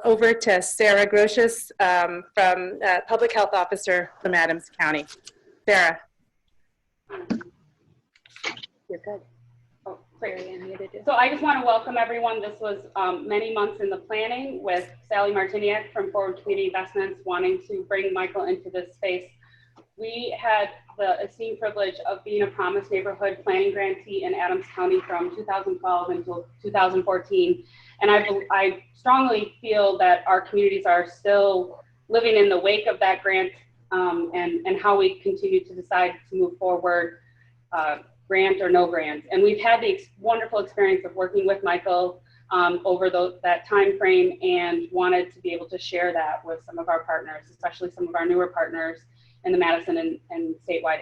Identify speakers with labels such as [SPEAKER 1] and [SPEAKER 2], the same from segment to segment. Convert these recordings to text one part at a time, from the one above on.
[SPEAKER 1] over to Sarah Grotius from Public Health Officer from Adams County. Sarah. You're good.
[SPEAKER 2] Oh, so I just want to welcome everyone. This was many months in the planning with Sally Martiniak from Forward Community Investments wanting to bring Michael into this space. We had the esteemed privilege of being a Promise Neighborhood Planning Grantee in Adams County from 2012 until 2014. And I strongly feel that our communities are still living in the wake of that grant and how we continue to decide to move forward, grant or no grant. And we've had the wonderful experience of working with Michael over that time frame and wanted to be able to share that with some of our partners, especially some of our newer partners in the Madison and statewide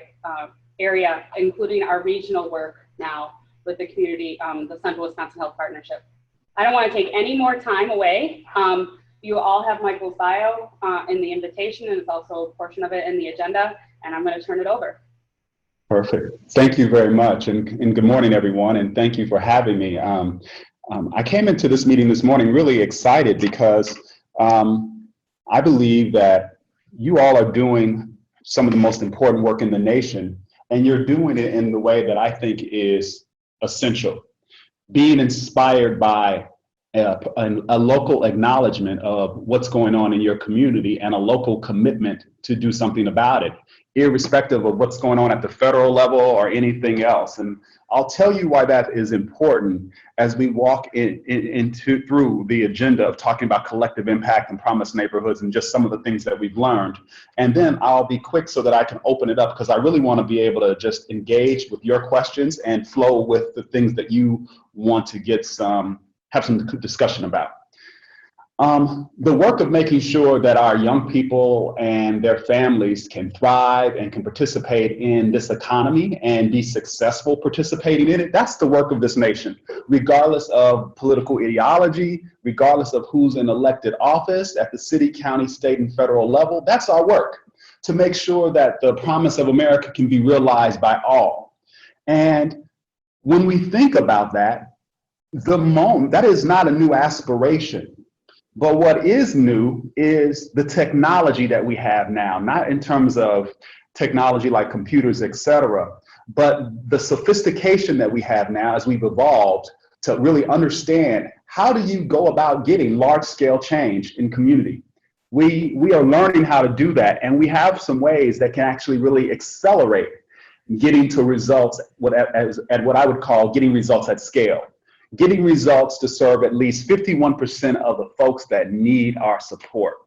[SPEAKER 2] area, including our regional work now with the community, the Central Wisconsin Health Partnership. I don't want to take any more time away. You all have Michael's bio in the invitation, and it's also a portion of it in the agenda, and I'm going to turn it over.
[SPEAKER 3] Perfect. Thank you very much, and good morning, everyone, and thank you for having me. I came into this meeting this morning really excited because I believe that you all are doing some of the most important work in the nation, and you're doing it in the way that I think is essential. Being inspired by a local acknowledgement of what's going on in your community and a local commitment to do something about it, irrespective of what's going on at the federal level or anything else. And I'll tell you why that is important as we walk through the agenda of talking about collective impact and promised neighborhoods and just some of the things that we've learned. And then I'll be quick so that I can open it up because I really want to be able to just engage with your questions and flow with the things that you want to have some discussion about. The work of making sure that our young people and their families can thrive and can participate in this economy and be successful participating in it, that's the work of this nation, regardless of political ideology, regardless of who's in elected office at the city, county, state, and federal level. That's our work, to make sure that the promise of America can be realized by all. And when we think about that, that is not a new aspiration. But what is new is the technology that we have now, not in terms of technology like computers, et cetera, but the sophistication that we have now as we've evolved to really understand how do you go about getting large scale change in community. We are learning how to do that, and we have some ways that can actually really accelerate getting to results at what I would call getting results at scale. Getting results to serve at least 51% of the folks that need our support.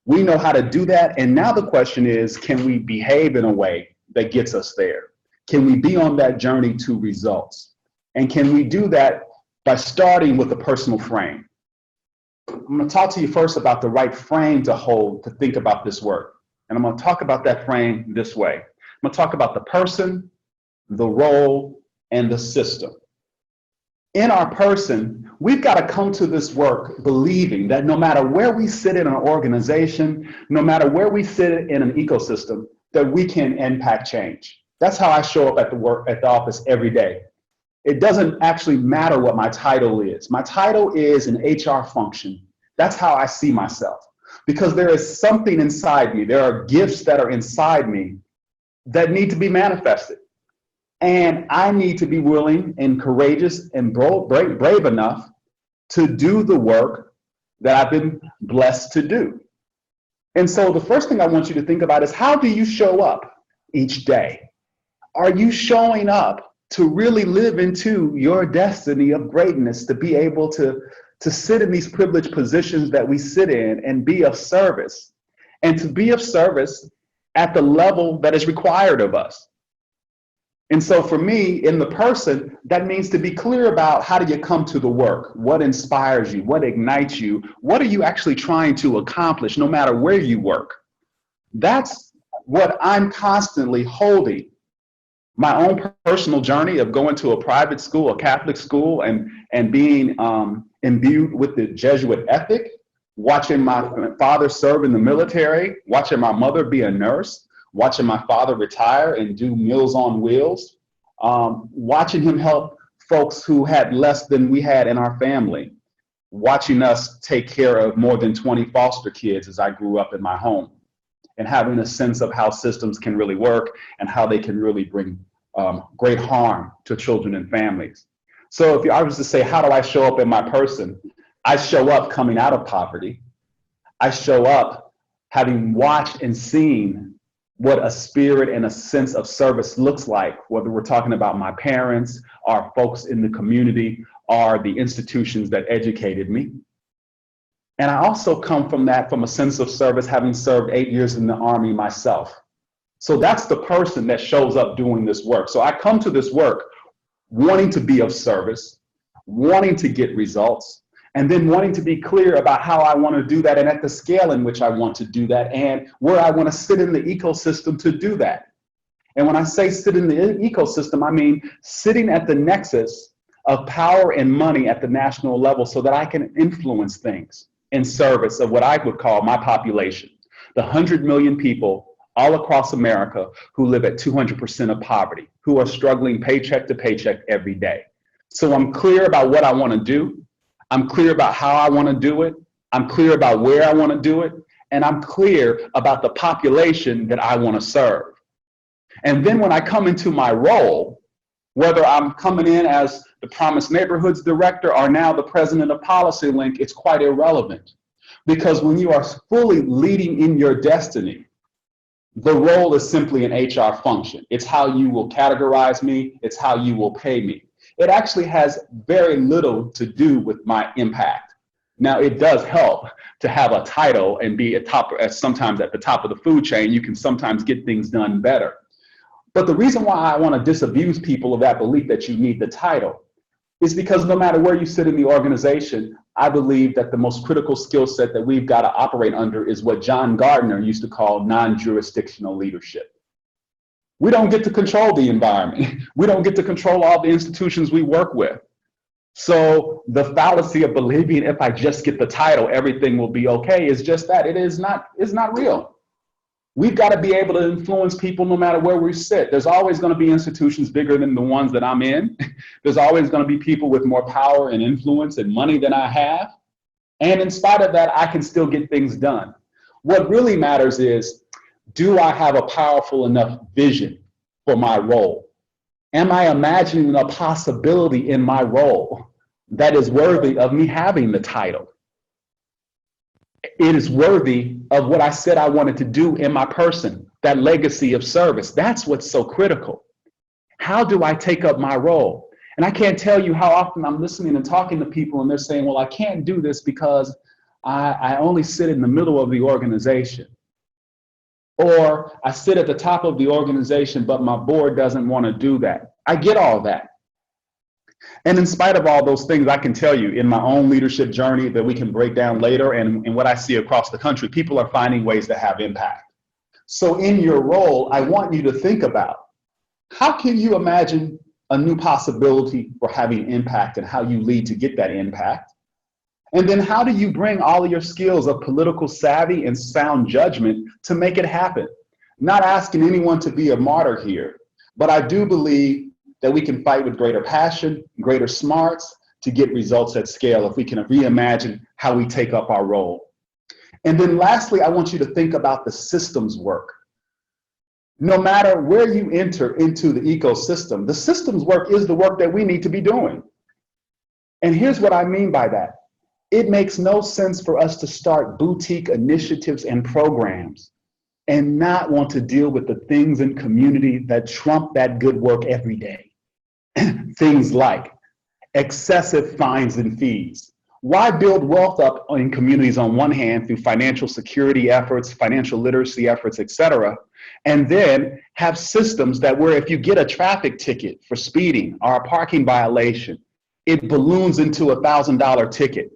[SPEAKER 3] We know how to do that, and now the question is, can we behave in a way that gets us there? Can we be on that journey to results? And can we do that by starting with a personal frame? I'm going to talk to you first about the right frame to hold to think about this work. And I'm going to talk about that frame this way. I'm going to talk about the person, the role, and the system. In our person, we've got to come to this work believing that no matter where we sit in an organization, no matter where we sit in an ecosystem, that we can impact change. That's how I show up at the office every day. It doesn't actually matter what my title is. My title is an HR function. That's how I see myself. Because there is something inside me. There are gifts that are inside me that need to be manifested. And I need to be willing and courageous and brave enough to do the work that I've been blessed to do. And so the first thing I want you to think about is, how do you show up each day? Are you showing up to really live into your destiny of greatness, to be able to sit in these privileged positions that we sit in and be of service, and to be of service at the level that is required of us? And so for me, in the person, that means to be clear about how do you come to the work? What inspires you? What ignites you? What are you actually trying to accomplish no matter where you work? That's what I'm constantly holding. My own personal journey of going to a private school, a Catholic school, and being imbued with the Jesuit ethic, watching my father serve in the military, watching my mother be a nurse, watching my father retire and do Meals on Wheels, watching him help folks who had less than we had in our family, watching us take care of more than 20 foster kids as I grew up in my home, and having a sense of how systems can really work and how they can really bring great harm to children and families. So if I was to say, how do I show up in my person? I show up coming out of poverty. I show up having watched and seen what a spirit and a sense of service looks like, whether we're talking about my parents, or folks in the community, or the institutions that educated me. And I also come from that, from a sense of service, having served 8 years in the Army myself. So that's the person that shows up doing this work. So I come to this work wanting to be of service, wanting to get results, and then wanting to be clear about how I want to do that and at the scale in which I want to do that and where I want to sit in the ecosystem to do that. And when I say sit in the ecosystem, I mean sitting at the nexus of power and money at the national level so that I can influence things in service of what I would call my population, the 100 million people all across America who live at 200% of poverty, who are struggling paycheck to paycheck every day. So I'm clear about what I want to do. I'm clear about how I want to do it. I'm clear about where I want to do it. And I'm clear about the population that I want to serve. And then when I come into my role, whether I'm coming in as the Promised Neighborhoods Director or now the President of PolicyLink, it's quite irrelevant. Because when you are fully leading in your destiny, the role is simply an HR function. It's how you will categorize me. It's how you will pay me. It actually has very little to do with my impact. Now, it does help to have a title and be sometimes at the top of the food chain. You can sometimes get things done better. But the reason why I want to disabuse people of that belief that you need the title is because no matter where you sit in the organization, I believe that the most critical skill set that we've got to operate under is what John Gardner used to call non-jurisdictional leadership. We don't get to control the environment. We don't get to control all the institutions we work with. So the fallacy of believing if I just get the title, everything will be okay is just that. It's not real. We've got to be able to influence people no matter where we sit. There's always going to be institutions bigger than the ones that I'm in. There's always going to be people with more power and influence and money than I have. And in spite of that, I can still get things done. What really matters is, do I have a powerful enough vision for my role? Am I imagining a possibility in my role that is worthy of me having the title? It is worthy of what I said I wanted to do in my person, that legacy of service. That's what's so critical. How do I take up my role? And I can't tell you how often I'm listening and talking to people and they're saying, well, I can't do this because I only sit in the middle of the organization. Or I sit at the top of the organization, but my board doesn't want to do that. I get all that. And in spite of all those things, I can tell you in my own leadership journey that we can break down later and what I see across the country, people are finding ways to have impact. So in your role, I want you to think about how can you imagine a new possibility for having impact and how you lead to get that impact? And then how do you bring all of your skills of political savvy and sound judgment to make it happen? Not asking anyone to be a martyr here, but I do believe that we can fight with greater passion, greater smarts to get results at scale if we can reimagine how we take up our role. And then lastly, I want you to think about the systems work. No matter where you enter into the ecosystem, the systems work is the work that we need to be doing. And here's what I mean by that. It makes no sense for us to start boutique initiatives and programs and not want to deal with the things in community that trump that good work every day. Things like excessive fines and fees. Why build wealth up in communities on one hand through financial security efforts, financial literacy efforts, et cetera, and then have systems that where if you get a traffic ticket for speeding or a parking violation, it balloons into a $1,000 ticket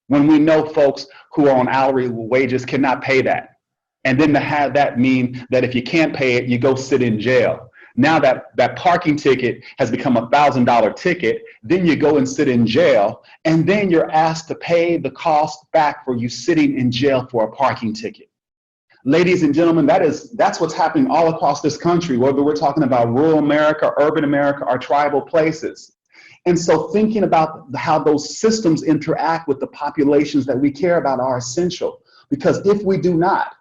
[SPEAKER 3] when we know folks who are on hourly wages cannot pay that. And then to have that mean that if you can't pay it, you go sit in jail. Now that parking ticket has become a $1,000 ticket, then you go and sit in jail, and then you're asked to pay the cost back for you sitting in jail for a parking ticket. Ladies and gentlemen, that's what's happening all across this country, whether we're talking about rural America, urban America, or tribal places. And so thinking about how those systems interact with the populations that we care about are essential, because if we do not,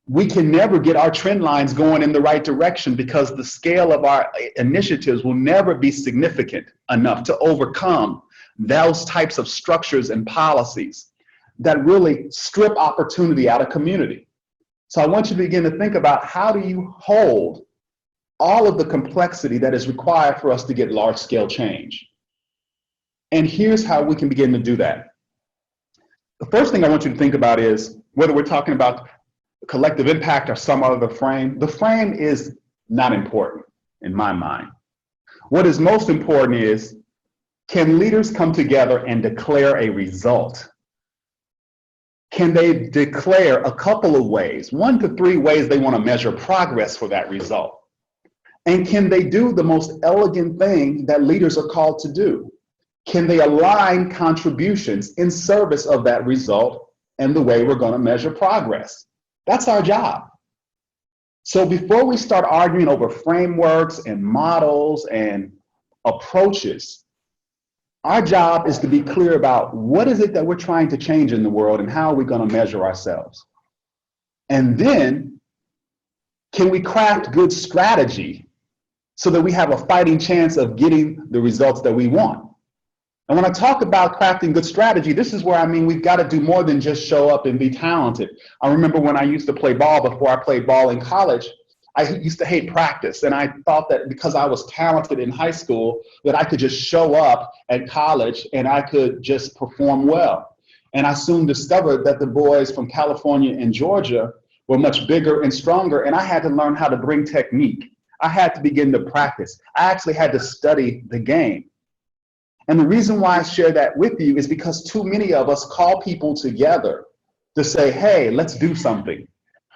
[SPEAKER 3] we can never get our trend lines going in the right direction, because the scale of our initiatives will never be significant enough to overcome those types of structures and policies that really strip opportunity out of community. So I want you to begin to think about, how do you hold all of the complexity that is required for us to get large-scale change? And here's how we can begin to do that. The first thing I want you to think about is, whether we're talking about collective impact or some other frame, the frame is not important in my mind. What is most important is, can leaders come together and declare a result? Can they declare a couple of ways, 1 to 3 ways they want to measure progress for that result? And can they do the most elegant thing that leaders are called to do? Can they align contributions in service of that result and the way we're going to measure progress? That's our job. So before we start arguing over frameworks and models and approaches, our job is to be clear about what is it that we're trying to change in the world and how are we going to measure ourselves. And then, can we craft good strategy so that we have a fighting chance of getting the results that we want? And when I talk about crafting good strategy, this is where I mean we've got to do more than just show up and be talented. I remember when I used to play ball, before I played ball in college, I used to hate practice. And I thought that because I was talented in high school, that I could just show up at college and I could just perform well. And I soon discovered that the boys from California and Georgia were much bigger and stronger, and I had to learn how to bring technique. I had to begin to practice. I actually had to study the game. And the reason why I share that with you is because too many of us call people together to say, hey, let's do something.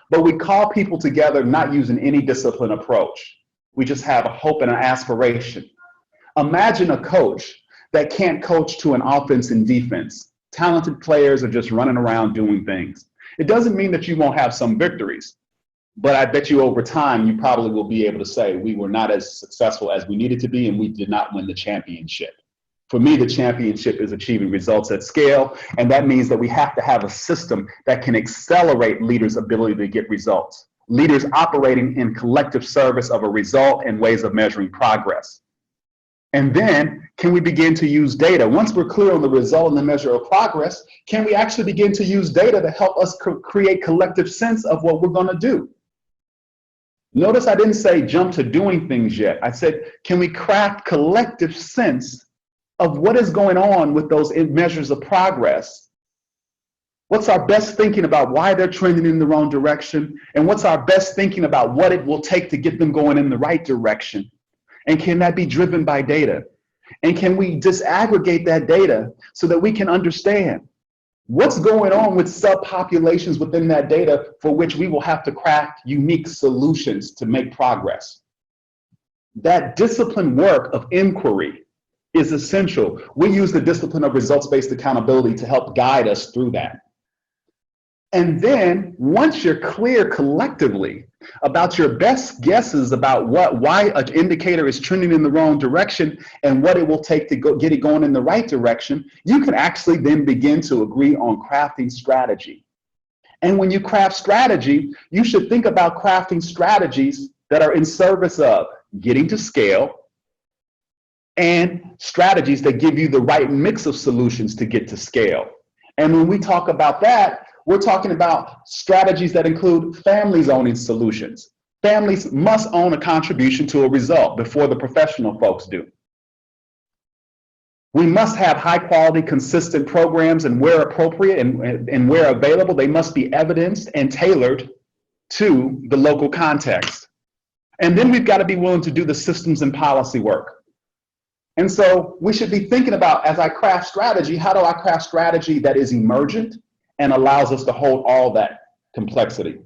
[SPEAKER 3] But we call people together not using any discipline approach. We just have a hope and an aspiration. Imagine a coach that can't coach to an offense and defense. Talented players are just running around doing things. It doesn't mean that you won't have some victories, but I bet you over time, you probably will be able to say, we were not as successful as we needed to be, and we did not win the championship. For me, the championship is achieving results at scale, and that means that we have to have a system that can accelerate leaders' ability to get results. Leaders operating in collective service of a result and ways of measuring progress. And then, can we begin to use data? Once we're clear on the result and the measure of progress, can we actually begin to use data to help us create collective sense of what we're going to do? Notice I didn't say jump to doing things yet. I said, can we craft collective sense of what is going on with those measures of progress? What's our best thinking about why they're trending in the wrong direction? And what's our best thinking about what it will take to get them going in the right direction? And can that be driven by data? And can we disaggregate that data so that we can understand what's going on with subpopulations within that data for which we will have to craft unique solutions to make progress? That disciplined work of inquiry is essential. We use the discipline of results-based accountability to help guide us through that. And then once you're clear collectively about your best guesses about why an indicator is trending in the wrong direction and what it will take to get it going in the right direction, you can actually then begin to agree on crafting strategy. And when you craft strategy, you should think about crafting strategies that are in service of getting to scale, and strategies that give you the right mix of solutions to get to scale. And when we talk about that, we're talking about strategies that include families owning solutions. Families must own a contribution to a result before the professional folks do. We must have high quality, consistent programs, and where appropriate and where available, they must be evidenced and tailored to the local context. And then we've got to be willing to do the systems and policy work. And so we should be thinking about, as I craft strategy, how do I craft strategy that is emergent and allows us to hold all that complexity?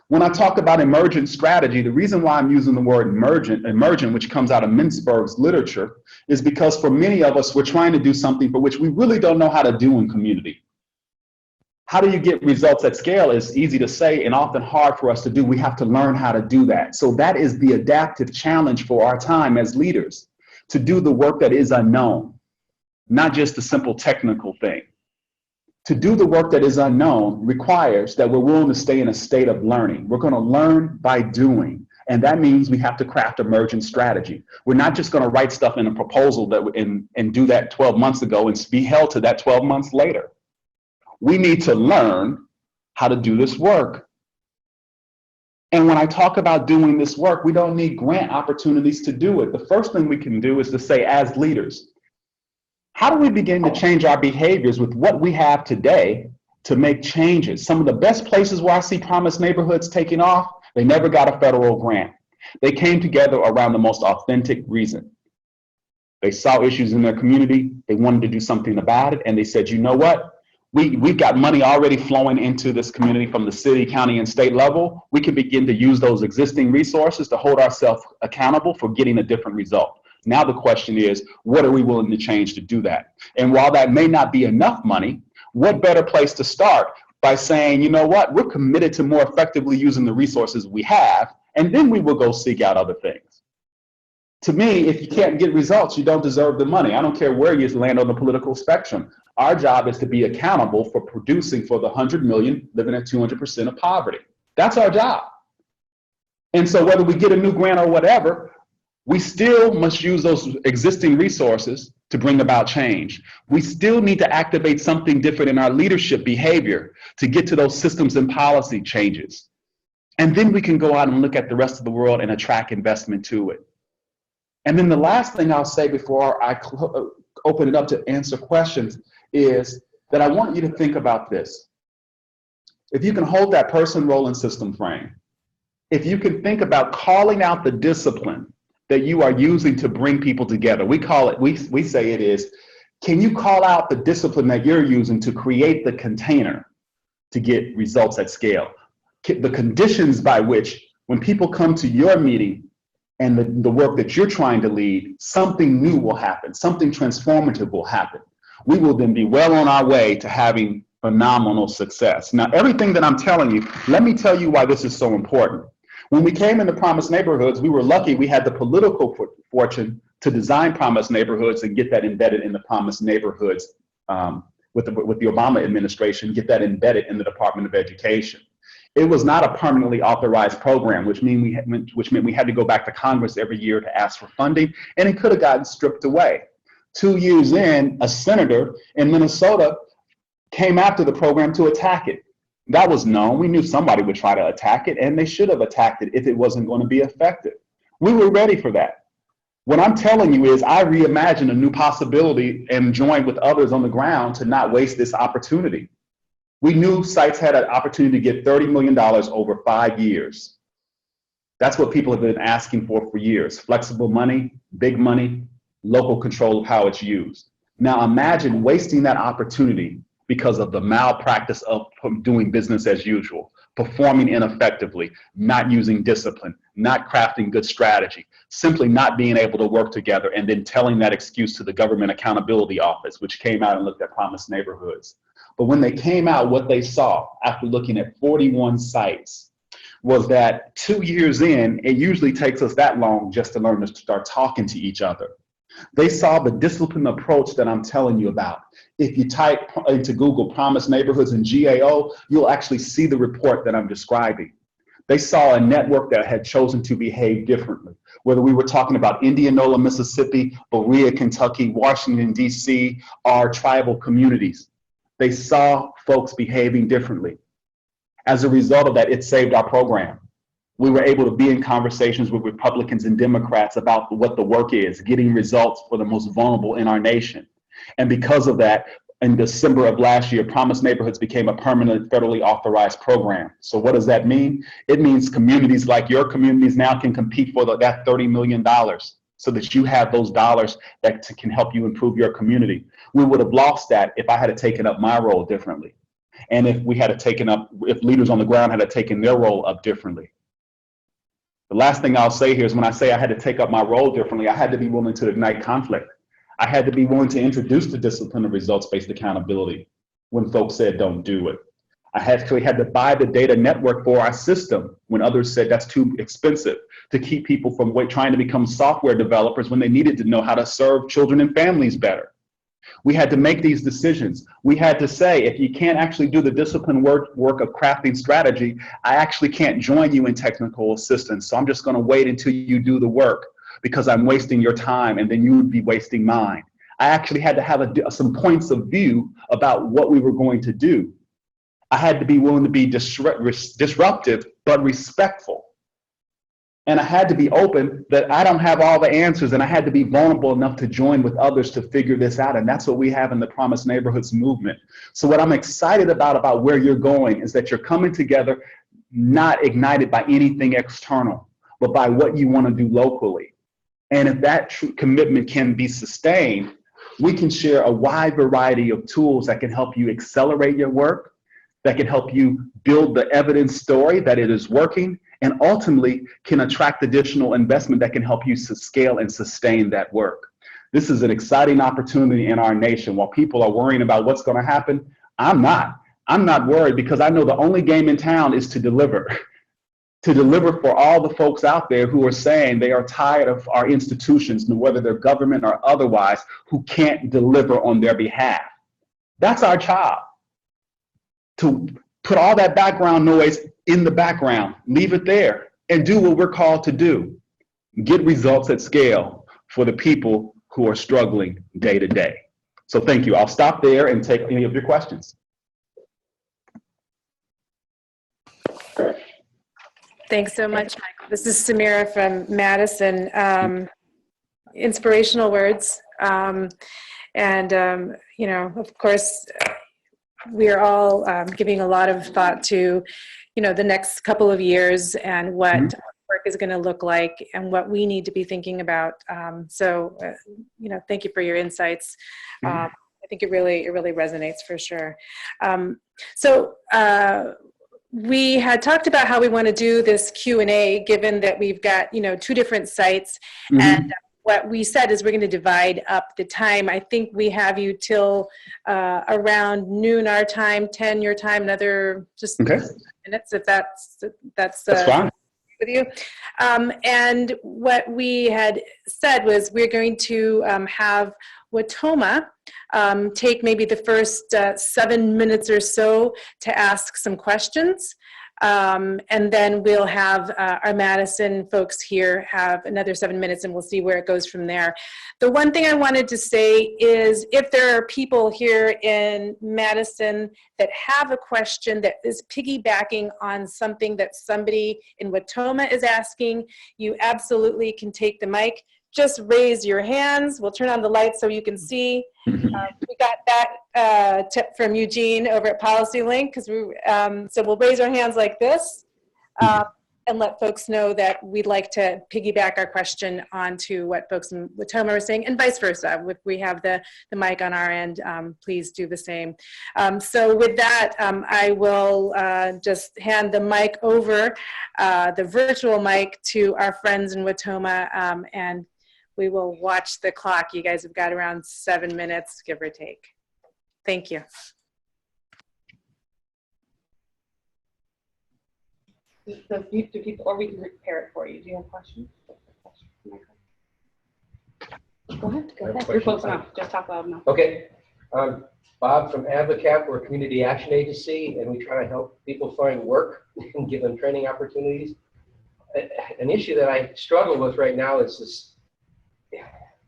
[SPEAKER 3] When I talk about emergent strategy, the reason why I'm using the word emergent, which comes out of Mintzberg's literature, is because for many of us, we're trying to do something for which we really don't know how to do in community. How do you get results at scale is easy to say and often hard for us to do. We have to learn how to do that. So that is the adaptive challenge for our time as leaders. to do the work that is unknown, not just a simple technical thing. To do the work that is unknown requires that we're willing to stay in a state of learning. We're going to learn by doing. And that means we have to craft emergent strategy. We're not just going to write stuff in a proposal and do that 12 months ago and be held to that 12 months later. We need to learn how to do this work. And when I talk about doing this work, we don't need grant opportunities to do it. The first thing we can do is to say, as leaders, how do we begin to change our behaviors with what we have today to make changes? Some of the best places where I see promised neighborhoods taking off, they never got a federal grant. They came together around the most authentic reason. They saw issues in their community, they wanted to do something about it, and they said, you know what? We've got money already flowing into this community from the city, county, and state level. We can begin to use those existing resources to hold ourselves accountable for getting a different result. Now the question is, what are we willing to change to do that? And while that may not be enough money, what better place to start by saying, you know what, we're committed to more effectively using the resources we have, and then we will go seek out other things. To me, if you can't get results, you don't deserve the money. I don't care where you land on the political spectrum. Our job is to be accountable for producing for the 100 million living at 200% of poverty. That's our job. And so whether we get a new grant or whatever, we still must use those existing resources to bring about change. We still need to activate something different in our leadership behavior to get to those systems and policy changes. And then we can go out and look at the rest of the world and attract investment to it. And then the last thing I'll say before I open it up to answer questions is that I want you to think about this. If you can hold that person, role, and system frame, if you can think about calling out the discipline that you are using to bring people together. We call it, we say it is, can you call out the discipline that you're using to create the container to get results at scale? The conditions by which when people come to your meeting and the work that you're trying to lead, something new will happen, something transformative will happen. We will then be well on our way to having phenomenal success. Now, everything that I'm telling you, let me tell you why this is so important. When we came into Promised Neighborhoods, we were lucky we had the political fortune to design Promised Neighborhoods and get that embedded in the Promised Neighborhoods with the Obama administration, get that embedded in the Department of Education. It was not a permanently authorized program, which meant we had to go back to Congress every year to ask for funding, and it could have gotten stripped away. 2 years in, a senator in Minnesota came after the program to attack it. That was known. We knew somebody would try to attack it, and they should have attacked it if it wasn't going to be effective. We were ready for that. What I'm telling you is I reimagined a new possibility and joined with others on the ground to not waste this opportunity. We knew sites had an opportunity to get $30 million over 5 years. That's what people have been asking for years. Flexible money, big money, local control of how it's used. Now imagine wasting that opportunity because of the malpractice of doing business as usual, performing ineffectively, not using discipline, not crafting good strategy, simply not being able to work together, and then telling that excuse to the Government Accountability Office, which came out and looked at Promised Neighborhoods. But when they came out, what they saw after looking at 41 sites was that 2 years in, it usually takes us that long just to learn to start talking to each other. They saw the disciplined approach that I'm telling you about. If you type into Google Promised Neighborhoods and GAO, you'll actually see the report that I'm describing. They saw a network that had chosen to behave differently. Whether we were talking about Indianola, Mississippi, Berea, Kentucky, Washington, D.C., or tribal communities, they saw folks behaving differently. As a result of that, it saved our program. We were able to be in conversations with Republicans and Democrats about what the work is, getting results for the most vulnerable in our nation. And because of that, in December of last year, Promised Neighborhoods became a permanent federally authorized program. So what does that mean? It means communities like your communities now can compete for that $30 million so that you have those dollars that can help you improve your community. We would have lost that if I had taken up my role differently. And if if leaders on the ground had taken their role up differently. The last thing I'll say here is when I say I had to take up my role differently, I had to be willing to ignite conflict. I had to be willing to introduce the discipline of results-based accountability when folks said don't do it. I actually had to buy the data network for our system when others said that's too expensive to keep people from trying to become software developers when they needed to know how to serve children and families better. We had to make these decisions. We had to say, if you can't actually do the discipline work of crafting strategy, I actually can't join you in technical assistance. So I'm just going to wait until you do the work because I'm wasting your time and then you would be wasting mine. I actually had to have some points of view about what we were going to do. I had to be willing to be disruptive, but respectful. And I had to be open that I don't have all the answers, and I had to be vulnerable enough to join with others to figure this out. And that's what we have in the Promised Neighborhoods movement. So what I'm excited about where you're going is that you're coming together, not ignited by anything external, but by what you want to do locally. And if that commitment can be sustained, we can share a wide variety of tools that can help you accelerate your work, that can help you build the evidence story that it is working, and ultimately can attract additional investment that can help you to scale and sustain that work. This is an exciting opportunity in our nation. While people are worrying about what's going to happen, I'm not. I'm not worried because I know the only game in town is to deliver. To deliver for all the folks out there who are saying they are tired of our institutions, whether they're government or otherwise, who can't deliver on their behalf. That's our job. To put all that background noise in the background, leave it there, and do what we're called to do. Get results at scale for the people who are struggling day to day. So thank you. I'll stop there and take any of your questions.
[SPEAKER 1] Thanks so much, Michael. This is Samira from Madison. Inspirational words. You know, of course, we are all giving a lot of thought to, you know, the next couple of years and what work is going to look like and what we need to be thinking about. You know, thank you for your insights. I think it really resonates for sure. We had talked about how we want to do this Q&A, given that we've got, you know, 2 different sites. And what we said is we're going to divide up the time. I think we have you till around noon our time, 10 your time, another just minutes if that's
[SPEAKER 3] fine
[SPEAKER 1] with you. And what we had said was we're going to have Watoma take maybe the first 7 minutes or so to ask some questions. And then we'll have our Madison folks here have another 7 minutes and we'll see where it goes from there. The one thing I wanted to say is if there are people here in Madison that have a question that is piggybacking on something that somebody in Watoma is asking, you absolutely can take the mic. Just raise your hands. We'll turn on the lights so you can see. We got that tip from Eugene over at Policy Link, because so we'll raise our hands like this and let folks know that we'd like to piggyback our question onto what folks in Watoma are saying, and vice versa. If we have the mic on our end, please do the same. So with that, I will just hand the mic over, the virtual mic, to our friends in Watoma, and we will watch the clock. You guys have got around 7 minutes, give or take. Thank you.
[SPEAKER 2] Or we can prepare it for you. Do you have questions? Go ahead. You're close enough. Just talk loud enough.
[SPEAKER 4] Okay. Bob from AdvoCap. We're a community action agency, and we try to help people find work and give them training opportunities. An issue that I struggle with right now is this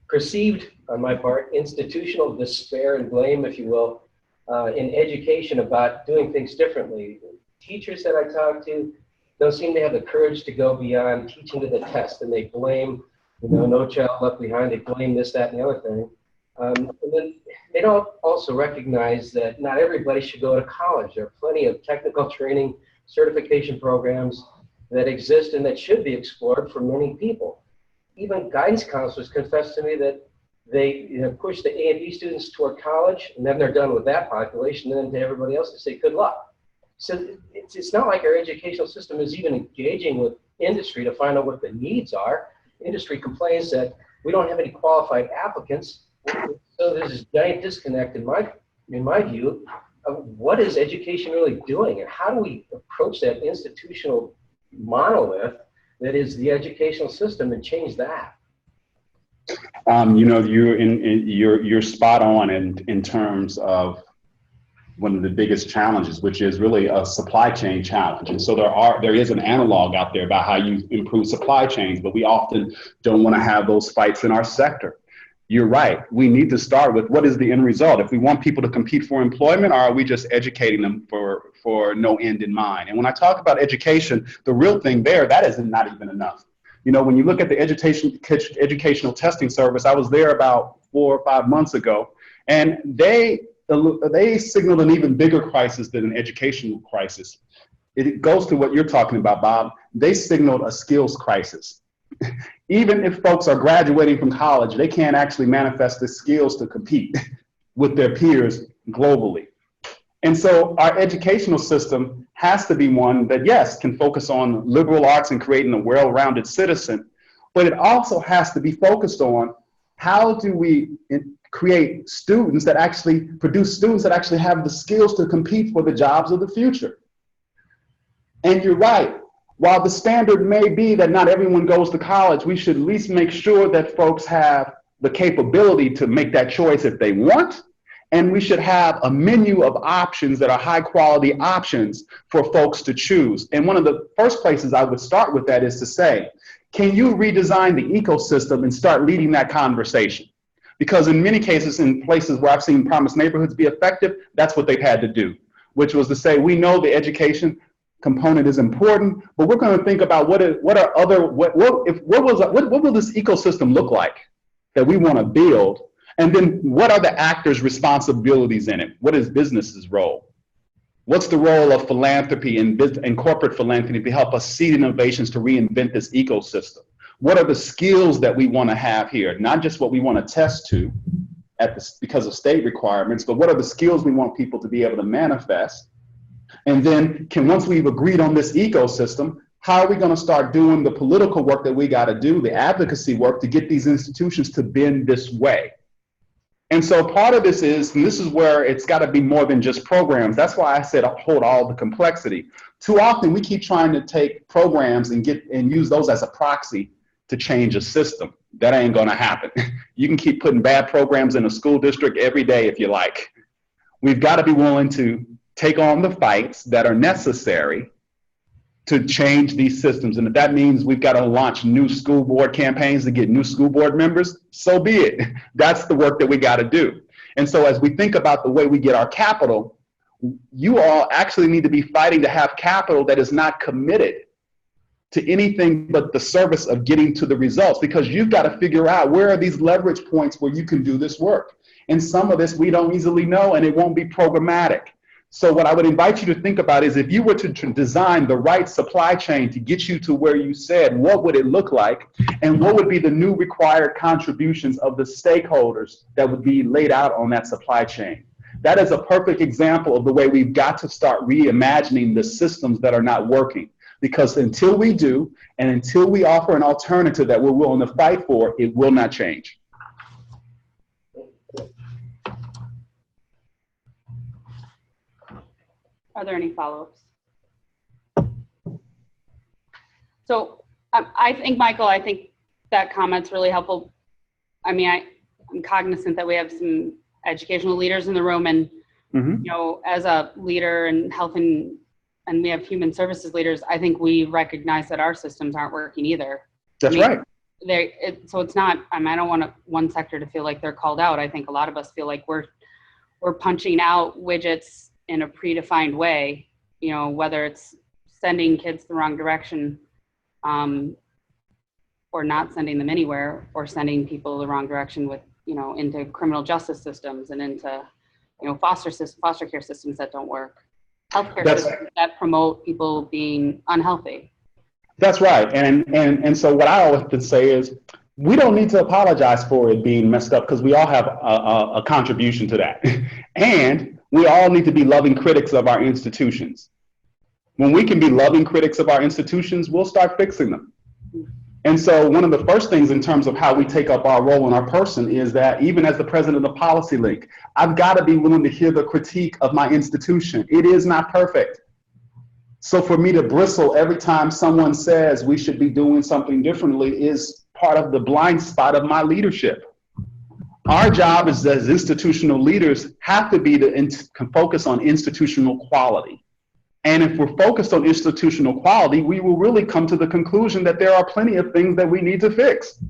[SPEAKER 4] perceived, on my part, institutional despair and blame, if you will, in education about doing things differently. Teachers that I talk to don't seem to have the courage to go beyond teaching to the test, and they blame, you know, No Child Left Behind. They blame this, that, and the other thing. And then they don't also recognize that not everybody should go to college. There are plenty of technical training, certification programs that exist and that should be explored for many people. Even guidance counselors confess to me that they push the A and B students toward college, and then they're done with that population, and then to everybody else they say good luck. So it's not like our educational system is even engaging with industry to find out what the needs are. Industry complains that we don't have any qualified applicants, so there's this giant disconnect in my view what is education really doing, and how do we approach that institutional monolith that is the educational system and change that?
[SPEAKER 3] You're spot on in terms of one of the biggest challenges, which is really a supply chain challenge. And so there is an analog out there about how you improve supply chains, but we often don't want to have those fights in our sector. You're right. We need to start with what is the end result. If we want people to compete for employment, or are we just educating them for no end in mind? And when I talk about education, the real thing there, that is not even enough. When you look at the educational testing service, I was there about 4 or 5 months ago, and they signaled an even bigger crisis than an educational crisis. It goes to what you're talking about, Bob. They signaled a skills crisis. Even if folks are graduating from college, they can't actually manifest the skills to compete with their peers globally. And so our educational system has to be one that, yes, can focus on liberal arts and creating a well-rounded citizen, but it also has to be focused on how do we create students that actually produce students that actually have the skills to compete for the jobs of the future. And you're right. While the standard may be that not everyone goes to college, we should at least make sure that folks have the capability to make that choice if they want. And we should have a menu of options that are high quality options for folks to choose. And one of the first places I would start with that is to say, can you redesign the ecosystem and start leading that conversation? Because in many cases, in places where I've seen promised neighborhoods be effective, that's what they've had to do, which was to say, we know the education component is important, but we're going to think about what will this ecosystem look like that we want to build, and then what are the actors' responsibilities in it? What is business's role? What's the role of philanthropy and corporate philanthropy to help us seed innovations to reinvent this ecosystem? What are the skills that we want to have here? Not just what we want to test to because of state requirements, but what are the skills we want people to be able to manifest? And then once we've agreed on this ecosystem, how are we going to start doing the political work that we got to do, the advocacy work to get these institutions to bend this way? And so part of this is, and this is where it's got to be more than just programs. That's why I said hold all the complexity. Too often we keep trying to take programs and use those as a proxy to change a system. That ain't going to happen. You can keep putting bad programs in a school district every day if you like. We've got to be willing to take on the fights that are necessary to change these systems. And if that means we've got to launch new school board campaigns to get new school board members, so be it. That's the work that we got to do. And so as we think about the way we get our capital, you all actually need to be fighting to have capital that is not committed to anything but the service of getting to the results, because you've got to figure out where are these leverage points where you can do this work. And some of this we don't easily know, and it won't be programmatic. So what I would invite you to think about is, if you were to design the right supply chain to get you to where you said, what would it look like? And what would be the new required contributions of the stakeholders that would be laid out on that supply chain? That is a perfect example of the way we've got to start reimagining the systems that are not working. Because until we do, and until we offer an alternative that we're willing to fight for, it will not change.
[SPEAKER 2] Are there any follow-ups? So I think, Michael, I think that comment's really helpful. I mean, I'm cognizant that we have some educational leaders in the room, and you know, as a leader in health and we have human services leaders, I think we recognize that our systems aren't working either.
[SPEAKER 3] That's right.
[SPEAKER 2] So it's not, I don't want one sector to feel like they're called out. I think a lot of us feel like we're punching out widgets in a predefined way, you know, whether it's sending kids the wrong direction, or not sending them anywhere, or sending people the wrong direction with, you know, into criminal justice systems and into, you know, foster care systems that don't work, healthcare systems that promote people being unhealthy. That's
[SPEAKER 3] right. And so what I always say is, we don't need to apologize for it being messed up, because we all have a contribution to that. And we all need to be loving critics of our institutions. When we can be loving critics of our institutions, we'll start fixing them. And so one of the first things in terms of how we take up our role in our person is that even as the president of Policy Link, I've got to be willing to hear the critique of my institution. It is not perfect. So for me to bristle every time someone says we should be doing something differently is part of the blind spot of my leadership. Our job as institutional leaders have to be to focus on institutional quality. And if we're focused on institutional quality, we will really come to the conclusion that there are plenty of things that we need to fix.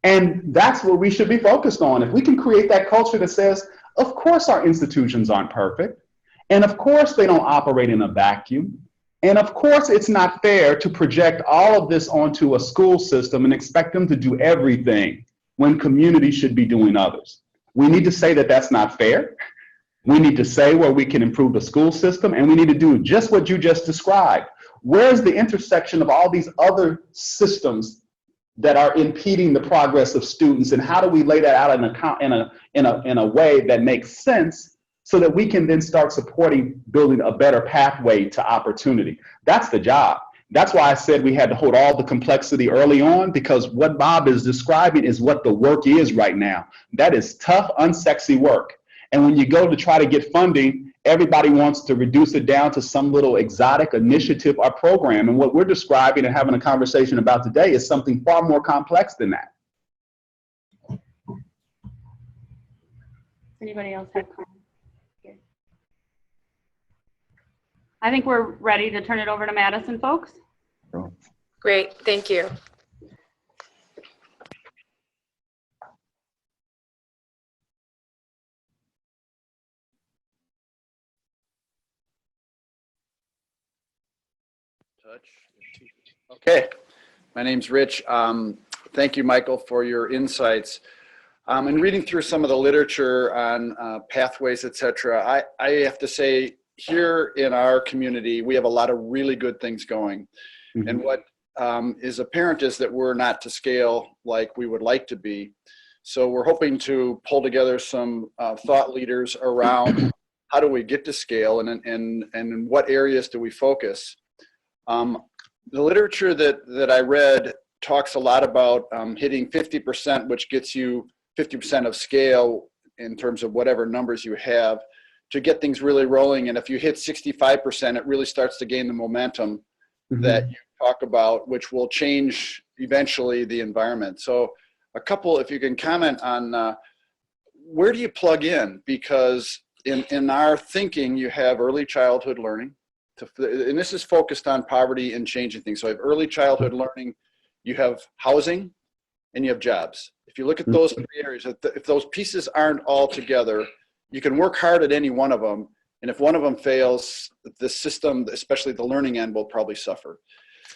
[SPEAKER 3] And that's what we should be focused on. If we can create that culture that says, of course our institutions aren't perfect, and of course they don't operate in a vacuum, and of course it's not fair to project all of this onto a school system and expect them to do everything when community should be doing others. We need to say that that's not fair. We need to say where we can improve the school system, and we need to do just what you just described. Where's the intersection of all these other systems that are impeding the progress of students, and how do we lay that out in a way that makes sense so that we can then start supporting building a better pathway to opportunity? That's the job. That's why I said we had to hold all the complexity early on, because what Bob is describing is what the work is right now. That is tough, unsexy work. And when you go to try to get funding, everybody wants to reduce it down to some little exotic initiative or program. And what we're describing and having a conversation about today is something far more complex than that.
[SPEAKER 2] Anybody else have comments? I think we're ready to turn it over to Madison, folks.
[SPEAKER 1] Great, thank you.
[SPEAKER 5] Okay, my name's Rich. Thank you, Michael, for your insights. In reading through some of the literature on pathways, et cetera, I have to say, here in our community, we have a lot of really good things going. Mm-hmm. And what is apparent is that we're not to scale like we would like to be. So we're hoping to pull together some thought leaders around how do we get to scale, and in what areas do we focus. The literature that I read talks a lot about hitting 50%, which gets you 50% of scale in terms of whatever numbers you have to get things really rolling. And if you hit 65%, it really starts to gain the momentum that you talk about, which will change eventually the environment. So a couple, if you can comment on where do you plug in? Because in our thinking, you have early childhood learning, and this is focused on poverty and changing things. So you have early childhood learning, you have housing, and you have jobs. If you look at those three areas, if those pieces aren't all together, you can work hard at any one of them. And if one of them fails, the system, especially the learning end, will probably suffer.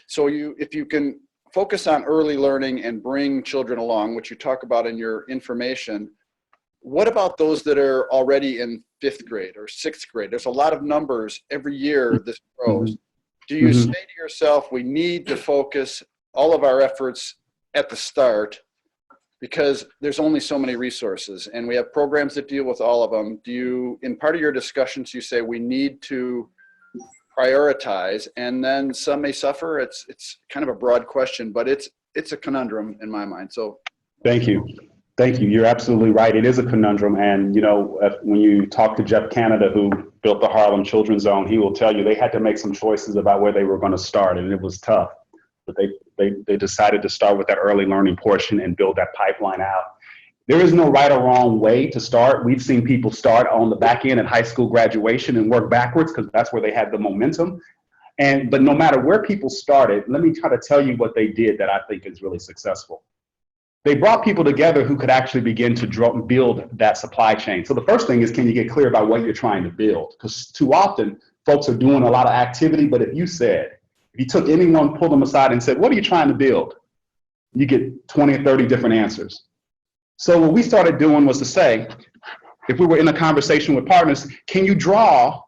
[SPEAKER 5] So if you can focus on early learning and bring children along, which you talk about in your information, what about those that are already in 5th grade or 6th grade? There's a lot of numbers every year this grows. Do you say to yourself, we need to focus all of our efforts at the start because there's only so many resources and we have programs that deal with all of them? Do you, in part of your discussions, you say we need to prioritize, and then some may suffer? It's kind of a broad question, but it's a conundrum in my mind. So
[SPEAKER 3] thank you. Thank you. You're absolutely right. It is a conundrum. And, you know, when you talk to Jeff Canada, who built the Harlem Children's Zone, he will tell you they had to make some choices about where they were going to start, and it was tough. But they decided to start with that early learning portion and build that pipeline out. There is no right or wrong way to start. We've seen people start on the back end at high school graduation and work backwards because that's where they had the momentum. But no matter where people started, let me try to tell you what they did that I think is really successful. They brought people together who could actually begin to build that supply chain. So the first thing is, can you get clear about what you're trying to build? Because too often folks are doing a lot of activity, but if you took anyone, pulled them aside and said, what are you trying to build? You get 20 or 30 different answers. So what we started doing was to say, if we were in a conversation with partners, can you draw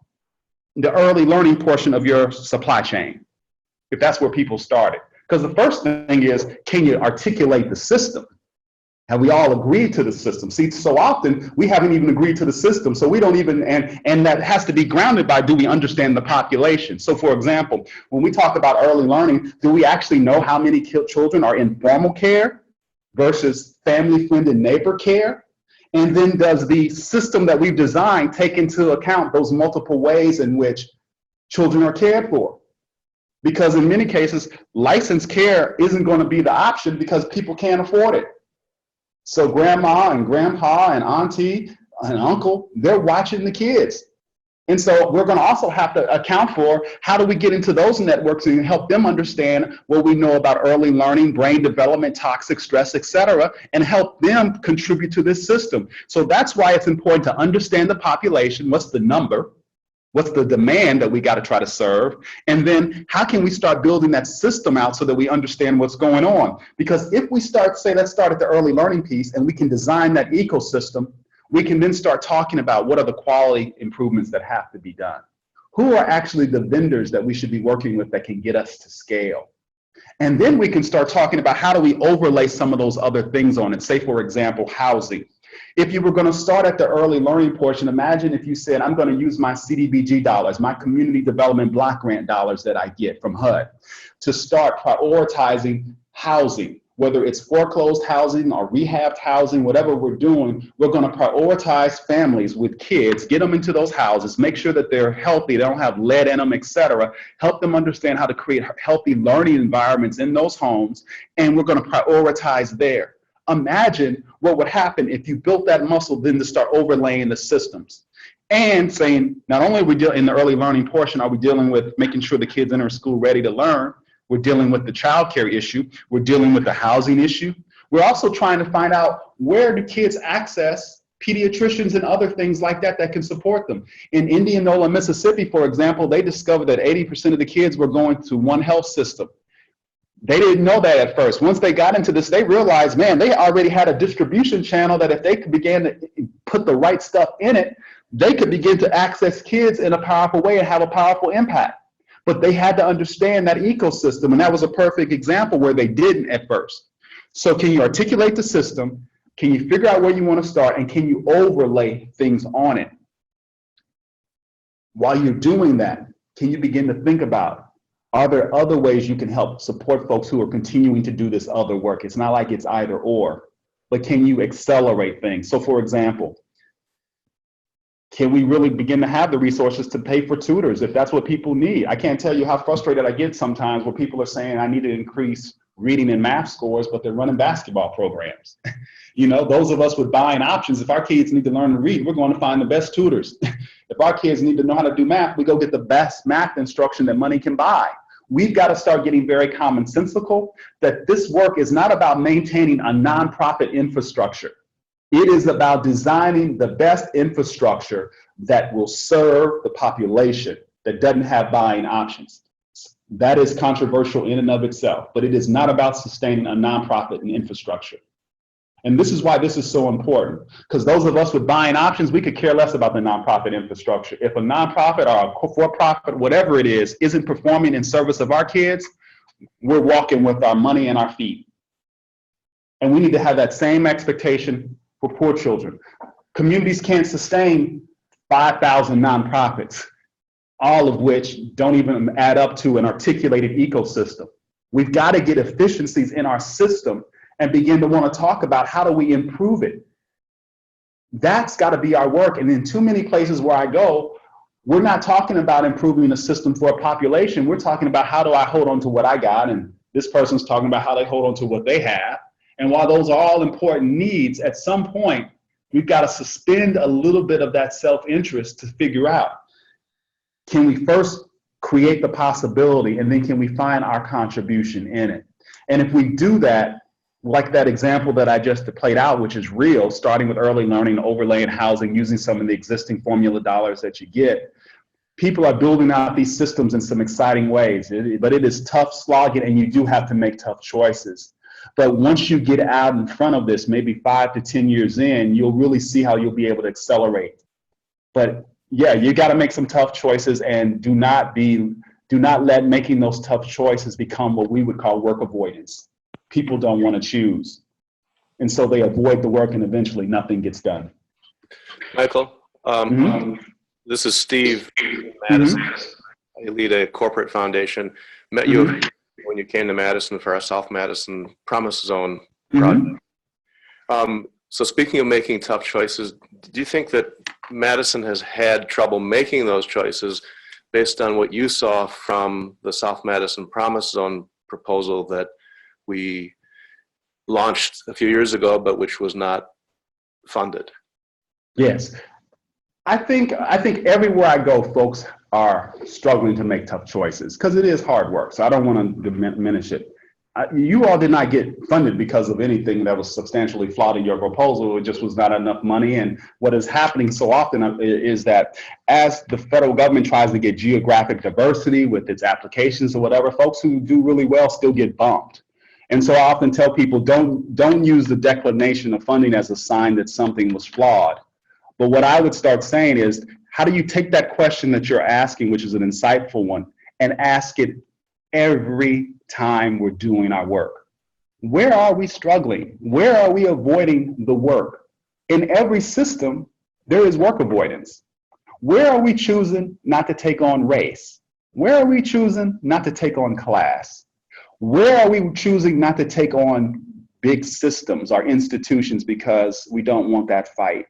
[SPEAKER 3] the early learning portion of your supply chain? If that's where people started. Because the first thing is, can you articulate the system? Have we all agreed to the system? See, so often we haven't even agreed to the system, so we don't even, and that has to be grounded by, do we understand the population? So for example, when we talk about early learning, do we actually know how many children are in formal care versus family, friend, and neighbor care? And then does the system that we've designed take into account those multiple ways in which children are cared for? Because in many cases, licensed care isn't going to be the option because people can't afford it. So grandma and grandpa and auntie and uncle, they're watching the kids. And so we're going to also have to account for how do we get into those networks and help them understand what we know about early learning, brain development, toxic stress, et cetera, and help them contribute to this system. So that's why it's important to understand the population. What's the number? What's the demand that we got to try to serve? And then how can we start building that system out so that we understand what's going on? Because if we start, say, let's start at the early learning piece and we can design that ecosystem, we can then start talking about what are the quality improvements that have to be done. Who are actually the vendors that we should be working with that can get us to scale? And then we can start talking about how do we overlay some of those other things on it. Say, for example, housing. If you were going to start at the early learning portion, imagine if you said, I'm going to use my CDBG dollars, my community development block grant dollars that I get from HUD, to start prioritizing housing, whether it's foreclosed housing or rehabbed housing, whatever we're doing, we're going to prioritize families with kids, get them into those houses, make sure that they're healthy, they don't have lead in them, et cetera, help them understand how to create healthy learning environments in those homes, and we're going to prioritize there. Imagine what would happen if you built that muscle then to start overlaying the systems and saying, not only are we in the early learning portion, are we dealing with making sure the kids enter school ready to learn, we're dealing with the childcare issue, we're dealing with the housing issue. We're also trying to find out where do kids access pediatricians and other things like that that can support them. In Indianola, Mississippi, for example, they discovered that 80% of the kids were going to one health system. They didn't know that at first. Once they got into this, they realized, man, they already had a distribution channel that if they could begin to put the right stuff in it, they could begin to access kids in a powerful way and have a powerful impact. But they had to understand that ecosystem, and that was a perfect example where they didn't at first. So can you articulate the system? Can you figure out where you want to start? And can you overlay things on it? While you're doing that, can you begin to think about, are there other ways you can help support folks who are continuing to do this other work? It's not like it's either or, but can you accelerate things? So for example, can we really begin to have the resources to pay for tutors if that's what people need? I can't tell you how frustrated I get sometimes where people are saying I need to increase reading and math scores, but they're running basketball programs. You know, those of us with buying options, if our kids need to learn to read, we're going to find the best tutors. If our kids need to know how to do math, we go get the best math instruction that money can buy. We've got to start getting very commonsensical that this work is not about maintaining a nonprofit infrastructure. It is about designing the best infrastructure that will serve the population that doesn't have buying options. That is controversial in and of itself, but it is not about sustaining a nonprofit and infrastructure. And this is why this is so important, because those of us with buying options, we could care less about the nonprofit infrastructure. If a nonprofit or a for-profit, whatever it is, isn't performing in service of our kids, we're walking with our money and our feet. And we need to have that same expectation for poor children. Communities can't sustain 5,000 nonprofits, all of which don't even add up to an articulated ecosystem. We've got to get efficiencies in our system and begin to want to talk about how do we improve it. That's got to be our work. And in too many places where I go, we're not talking about improving a system for a population. We're talking about how do I hold on to what I got, and this person's talking about how they hold on to what they have. And while those are all important needs, at some point, we've got to suspend a little bit of that self-interest to figure out, can we first create the possibility, and then can we find our contribution in it? And if we do that, like that example that I just played out, which is real, starting with early learning, overlaying housing, using some of the existing formula dollars that you get, people are building out these systems in some exciting ways. But it is tough slogging, and you do have to make tough choices. But once you get out in front of this, maybe 5 to 10 years in, you'll really see how you'll be able to accelerate. But yeah, you got to make some tough choices, and do not let making those tough choices become what we would call work avoidance. People don't want to choose. And so they avoid the work and eventually nothing gets done.
[SPEAKER 6] Michael, this is Steve Madison. I lead a corporate foundation. Met you when you came to Madison for our South Madison Promise Zone project. So speaking of making tough choices, do you think that Madison has had trouble making those choices based on what you saw from the South Madison Promise Zone proposal that we launched a few years ago, but which was not funded? Yes.
[SPEAKER 3] I think everywhere I go, folks are struggling to make tough choices because it is hard work. So I don't want to diminish it. You all did not get funded because of anything that was substantially flawed in your proposal. It just was not enough money. And what is happening so often is that as the federal government tries to get geographic diversity with its applications or whatever, folks who do really well still get bumped. And so I often tell people, don't use the declination of funding as a sign that something was flawed. But what I would start saying is, how do you take that question that you're asking, which is an insightful one, and ask it every time we're doing our work? Where are we struggling? Where are we avoiding the work? In every system, there is work avoidance. Where are we choosing not to take on race? Where are we choosing not to take on class? Where are we choosing not to take on big systems or institutions because we don't want that fight?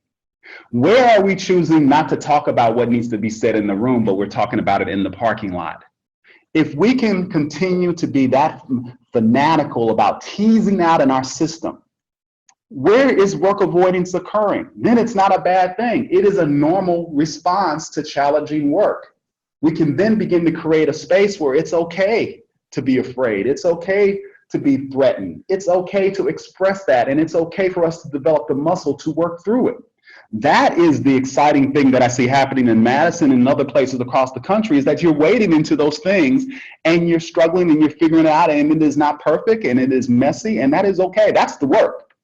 [SPEAKER 3] Where are we choosing not to talk about what needs to be said in the room, but we're talking about it in the parking lot? If we can continue to be that fanatical about teasing out in our system, where is work avoidance occurring? Then it's not a bad thing. It is a normal response to challenging work. We can then begin to create a space where it's okay to be afraid. It's okay to be threatened. It's okay to express that, and it's okay for us to develop the muscle to work through it. That is the exciting thing that I see happening in Madison and other places across the country, is that you're wading into those things and you're struggling and you're figuring it out, and it is not perfect and it is messy, and that is okay. That's the work.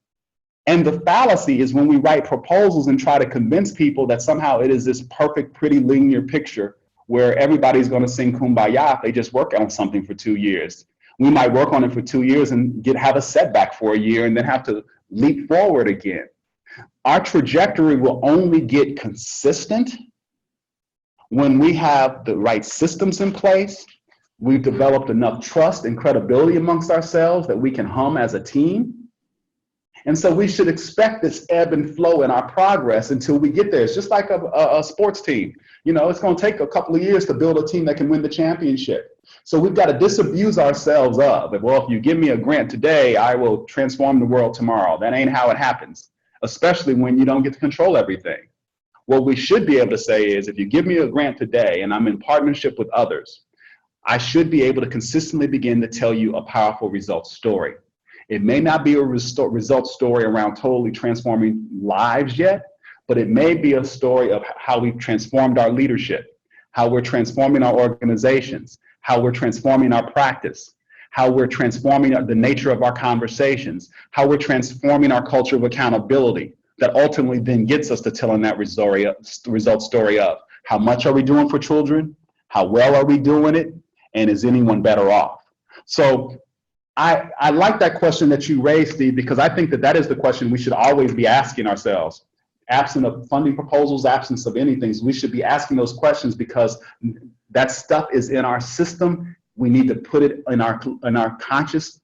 [SPEAKER 3] And the fallacy is when we write proposals and try to convince people that somehow it is this perfect, pretty linear picture where everybody's going to sing Kumbaya if they just work on something for 2 years. We might work on it for 2 years and have a setback for a year and then have to leap forward again. Our trajectory will only get consistent when we have the right systems in place. We've developed enough trust and credibility amongst ourselves that we can hum as a team. And so we should expect this ebb and flow in our progress until we get there. It's just like a sports team. You know, it's going to take a couple of years to build a team that can win the championship. So we've got to disabuse ourselves of, well, if you give me a grant today, I will transform the world tomorrow. That ain't how it happens, especially when you don't get to control everything. What we should be able to say is, if you give me a grant today and I'm in partnership with others, I should be able to consistently begin to tell you a powerful results story. It may not be a results story around totally transforming lives yet, but it may be a story of how we've transformed our leadership, how we're transforming our organizations, how we're transforming our practice, how we're transforming the nature of our conversations, how we're transforming our culture of accountability, that ultimately then gets us to telling that result story of how much are we doing for children, how well are we doing it, and is anyone better off? So I like that question that you raised, Steve, because I think that is the question we should always be asking ourselves. Absent of funding proposals, absence of anything, we should be asking those questions because that stuff is in our system. We need to put it in our consciousness,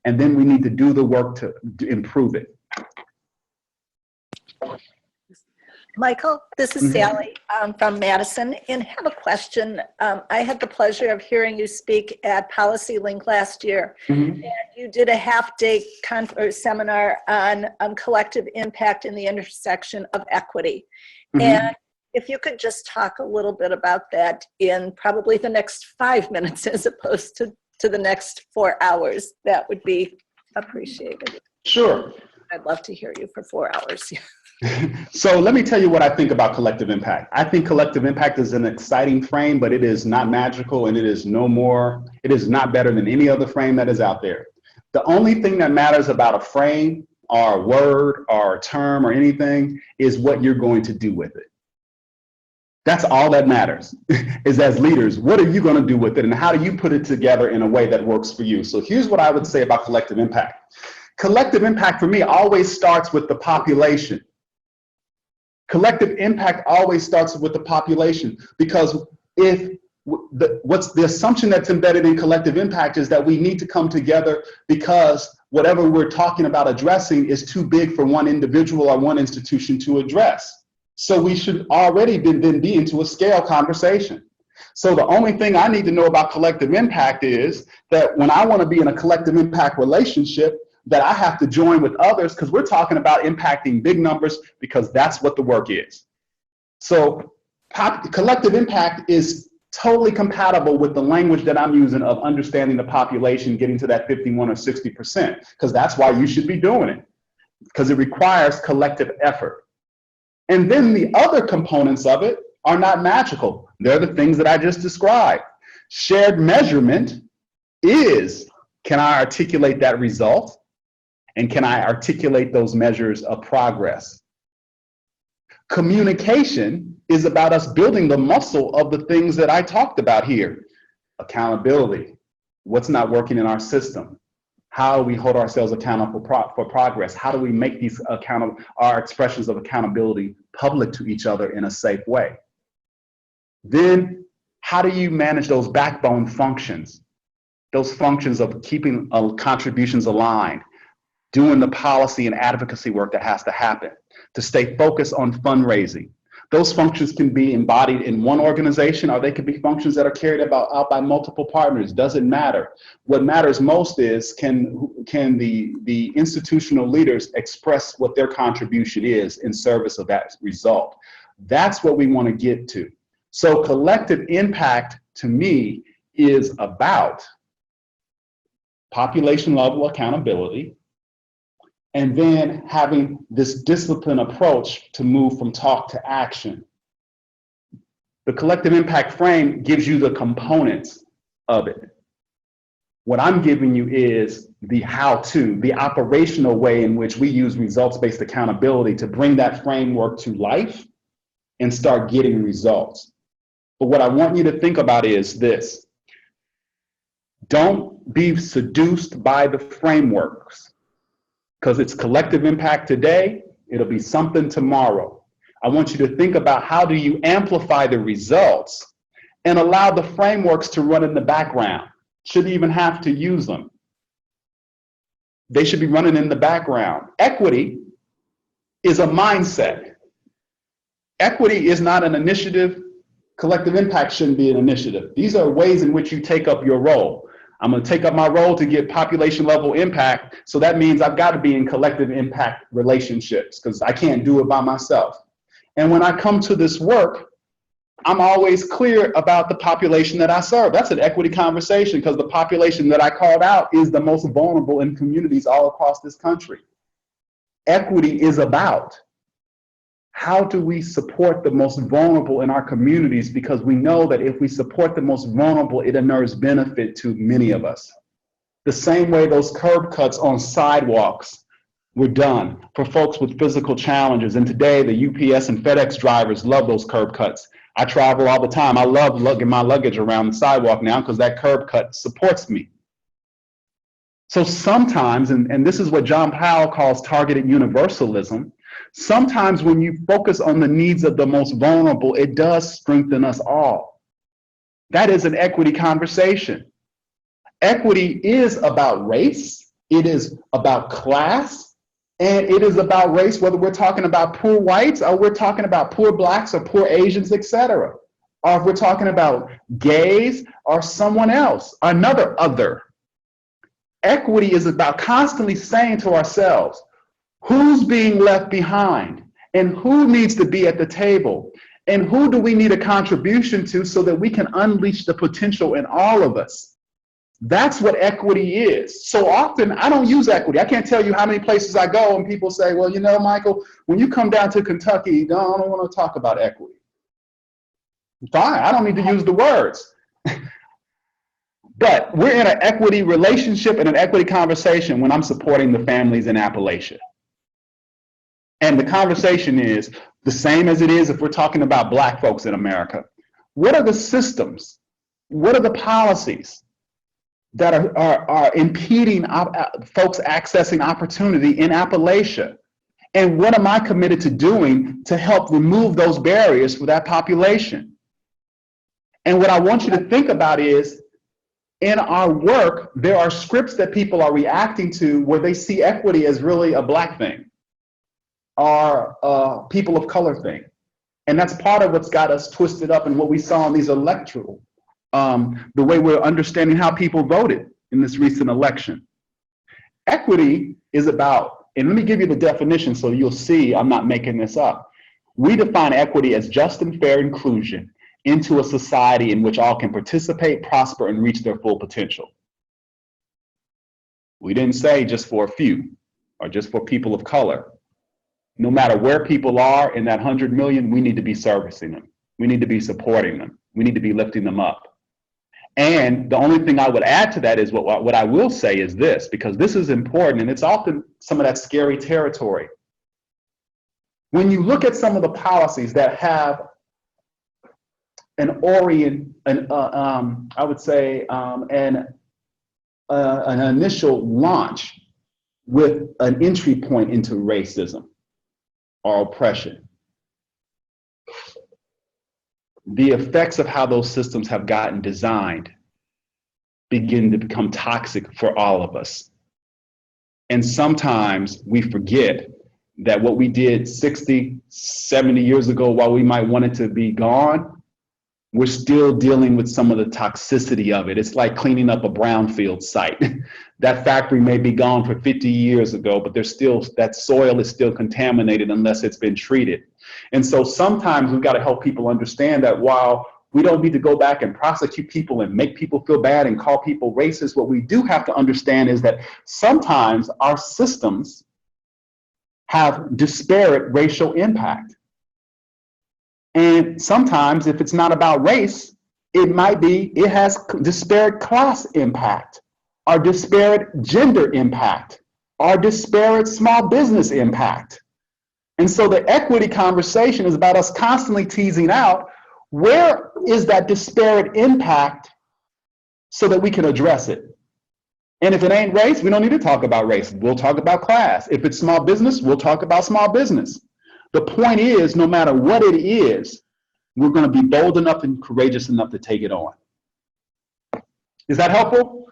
[SPEAKER 3] and then we need to do the work to improve it.
[SPEAKER 7] Michael, this is Sally from Madison, and have a question. I had the pleasure of hearing you speak at Policy Link last year, and you did a half-day seminar on collective impact in the intersection of equity. And if you could just talk a little bit about that in probably the next 5 minutes as opposed to the next 4 hours, that would be appreciated.
[SPEAKER 3] Sure.
[SPEAKER 7] I'd love to hear you for 4 hours.
[SPEAKER 3] So let me tell you what I think about collective impact. I think collective impact is an exciting frame, but it is not magical, and it is not better than any other frame that is out there. The only thing that matters about a frame or a word or a term or anything is what you're going to do with it. That's all that matters, is as leaders, what are you going to do with it, and how do you put it together in a way that works for you? So here's what I would say about collective impact. Collective impact for me always starts with the population. Collective impact always starts with the population, because what's the assumption that's embedded in collective impact is that we need to come together because whatever we're talking about addressing is too big for one individual or one institution to address. So we should already then be into a scale conversation. So the only thing I need to know about collective impact is that when I want to be in a collective impact relationship, that I have to join with others, because we're talking about impacting big numbers, because that's what the work is. So collective impact is totally compatible with the language that I'm using of understanding the population, getting to that 51 or 60%, because that's why you should be doing it, because it requires collective effort. And then the other components of it are not magical. They're the things that I just described. Shared measurement is, can I articulate that result? And can I articulate those measures of progress? Communication is about us building the muscle of the things that I talked about here. Accountability, what's not working in our system? How do we hold ourselves accountable for progress? How do we make these our expressions of accountability public to each other in a safe way? Then, how do you manage those backbone functions? Those functions of keeping contributions aligned, doing the policy and advocacy work that has to happen, to stay focused on fundraising. Those functions can be embodied in one organization, or they could be functions that are carried out by multiple partners. Doesn't matter. What matters most is can the institutional leaders express what their contribution is in service of that result. That's what we want to get to. So collective impact, to me, is about population level accountability, and then having this disciplined approach to move from talk to action. The collective impact frame gives you the components of it. What I'm giving you is the how-to, the operational way in which we use results-based accountability to bring that framework to life and start getting results. But what I want you to think about is this. Don't be seduced by the frameworks, because it's collective impact today, it'll be something tomorrow. I want you to think about how do you amplify the results and allow the frameworks to run in the background. Shouldn't even have to use them. They should be running in the background. Equity is a mindset. Equity is not an initiative. Collective impact shouldn't be an initiative. These are ways in which you take up your role. I'm going to take up my role to get population level impact. So that means I've got to be in collective impact relationships, because I can't do it by myself. And when I come to this work, I'm always clear about the population that I serve. That's an equity conversation, because the population that I called out is the most vulnerable in communities all across this country. Equity is about how do we support the most vulnerable in our communities, because we know that if we support the most vulnerable, it inures benefit to many of us. The same way those curb cuts on sidewalks were done for folks with physical challenges. And today, the UPS and FedEx drivers love those curb cuts. I travel all the time. I love lugging my luggage around the sidewalk now because that curb cut supports me. So sometimes, and this is what John Powell calls targeted universalism, sometimes when you focus on the needs of the most vulnerable, it does strengthen us all. That is an equity conversation. Equity is about race, it is about class, and it is about race, whether we're talking about poor whites or we're talking about poor blacks or poor Asians, etc. Or if we're talking about gays or someone else, another other. Equity is about constantly saying to ourselves, who's being left behind and who needs to be at the table and who do we need a contribution to so that we can unleash the potential in all of us. That's what equity is. So often I don't use equity. I can't tell you how many places I go and people say, well, you know, Michael, when you come down to Kentucky, I don't want to talk about equity. Fine, I don't need to use the words. But we're in an equity relationship and an equity conversation when I'm supporting the families in Appalachia. And the conversation is the same as it is if we're talking about Black folks in America. What are the systems? What are the policies? that are impeding folks accessing opportunity in Appalachia. And what am I committed to doing to help remove those barriers for that population? And what I want you to think about is, in our work, there are scripts that people are reacting to where they see equity as really a Black thing or a people of color thing. And that's part of what's got us twisted up in what we saw in these electoral, the way we're understanding how people voted in this recent election. Equity is about, and let me give you the definition so you'll see I'm not making this up. We define equity as just and fair inclusion into a society in which all can participate, prosper, and reach their full potential. We didn't say just for a few or just for people of color. No matter where people are in that 100 million, we need to be servicing them. We need to be supporting them. We need to be lifting them up. And the only thing I would add to that is what I will say is this, because this is important, and it's often some of that scary territory. When you look at some of the policies that have an initial launch with an entry point into racism or oppression, the effects of how those systems have gotten designed begin to become toxic for all of us. And sometimes we forget that what we did 60, 70 years ago, while we might want it to be gone, we're still dealing with some of the toxicity of it. It's like cleaning up a brownfield site. That factory may be gone for 50 years ago, but there's still, that soil is still contaminated unless it's been treated. And so sometimes we've got to help people understand that while we don't need to go back and prosecute people and make people feel bad and call people racist, what we do have to understand is that sometimes our systems have disparate racial impact. And sometimes if it's not about race, it has disparate class impact, or disparate gender impact, or disparate small business impact. And so the equity conversation is about us constantly teasing out where is that disparate impact so that we can address it. And if it ain't race, we don't need to talk about race. We'll talk about class. If it's small business, we'll talk about small business. The point is, no matter what it is, we're going to be bold enough and courageous enough to take it on. Is that helpful?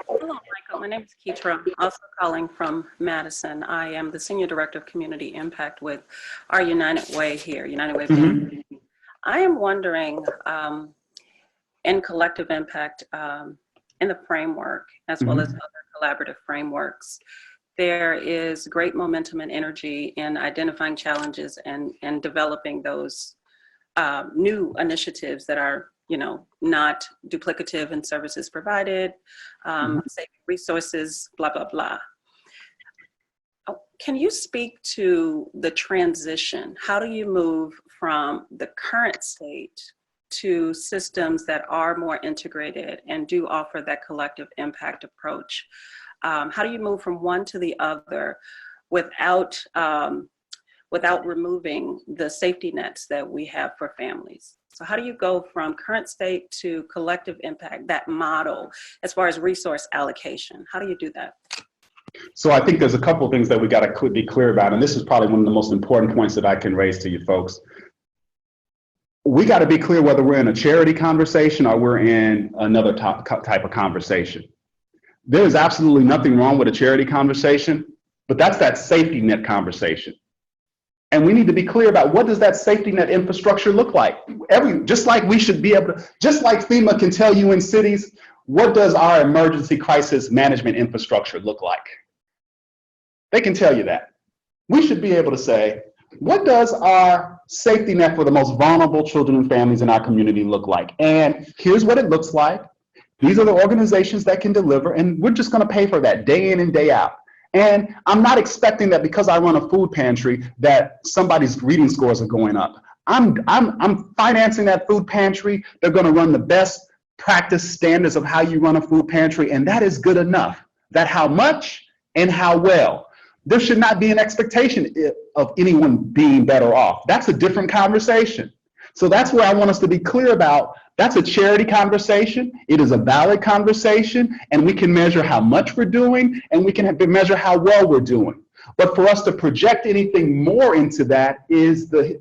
[SPEAKER 8] Hello, Michael. My name is Keitra. I'm also calling from Madison. I am the Senior Director of Community Impact with our United Way here, United Way Family. I am wondering, in collective impact, in the framework, as well as other collaborative frameworks, there is great momentum and energy in identifying challenges and developing those new initiatives that are, not duplicative in services provided, saving resources, blah, blah, blah. Can you speak to the transition? How do you move from the current state to systems that are more integrated and do offer that collective impact approach? How do you move from one to the other without removing the safety nets that we have for families? So how do you go from current state to collective impact, that model, as far as resource allocation? How do you do that?
[SPEAKER 3] So I think there's a couple of things that we got to be clear about, and this is probably one of the most important points that I can raise to you folks. We got to be clear whether we're in a charity conversation or we're in another type of conversation. There's absolutely nothing wrong with a charity conversation, but that's that safety net conversation. And we need to be clear about what does that safety net infrastructure look like? Just like we should be able to, just like FEMA can tell you in cities, what does our emergency crisis management infrastructure look like? They can tell you that. We should be able to say, what does our safety net for the most vulnerable children and families in our community look like? And here's what it looks like. These are the organizations that can deliver, and we're just going to pay for that day in and day out. And I'm not expecting that because I run a food pantry that somebody's reading scores are going up. I'm financing that food pantry. They're going to run the best practice standards of how you run a food pantry, and that is good enough. That how much and how well. There should not be an expectation of anyone being better off. That's a different conversation. So that's where I want us to be clear about. That's a charity conversation. It is a valid conversation, and we can measure how much we're doing, and we can measure how well we're doing. But for us to project anything more into that is the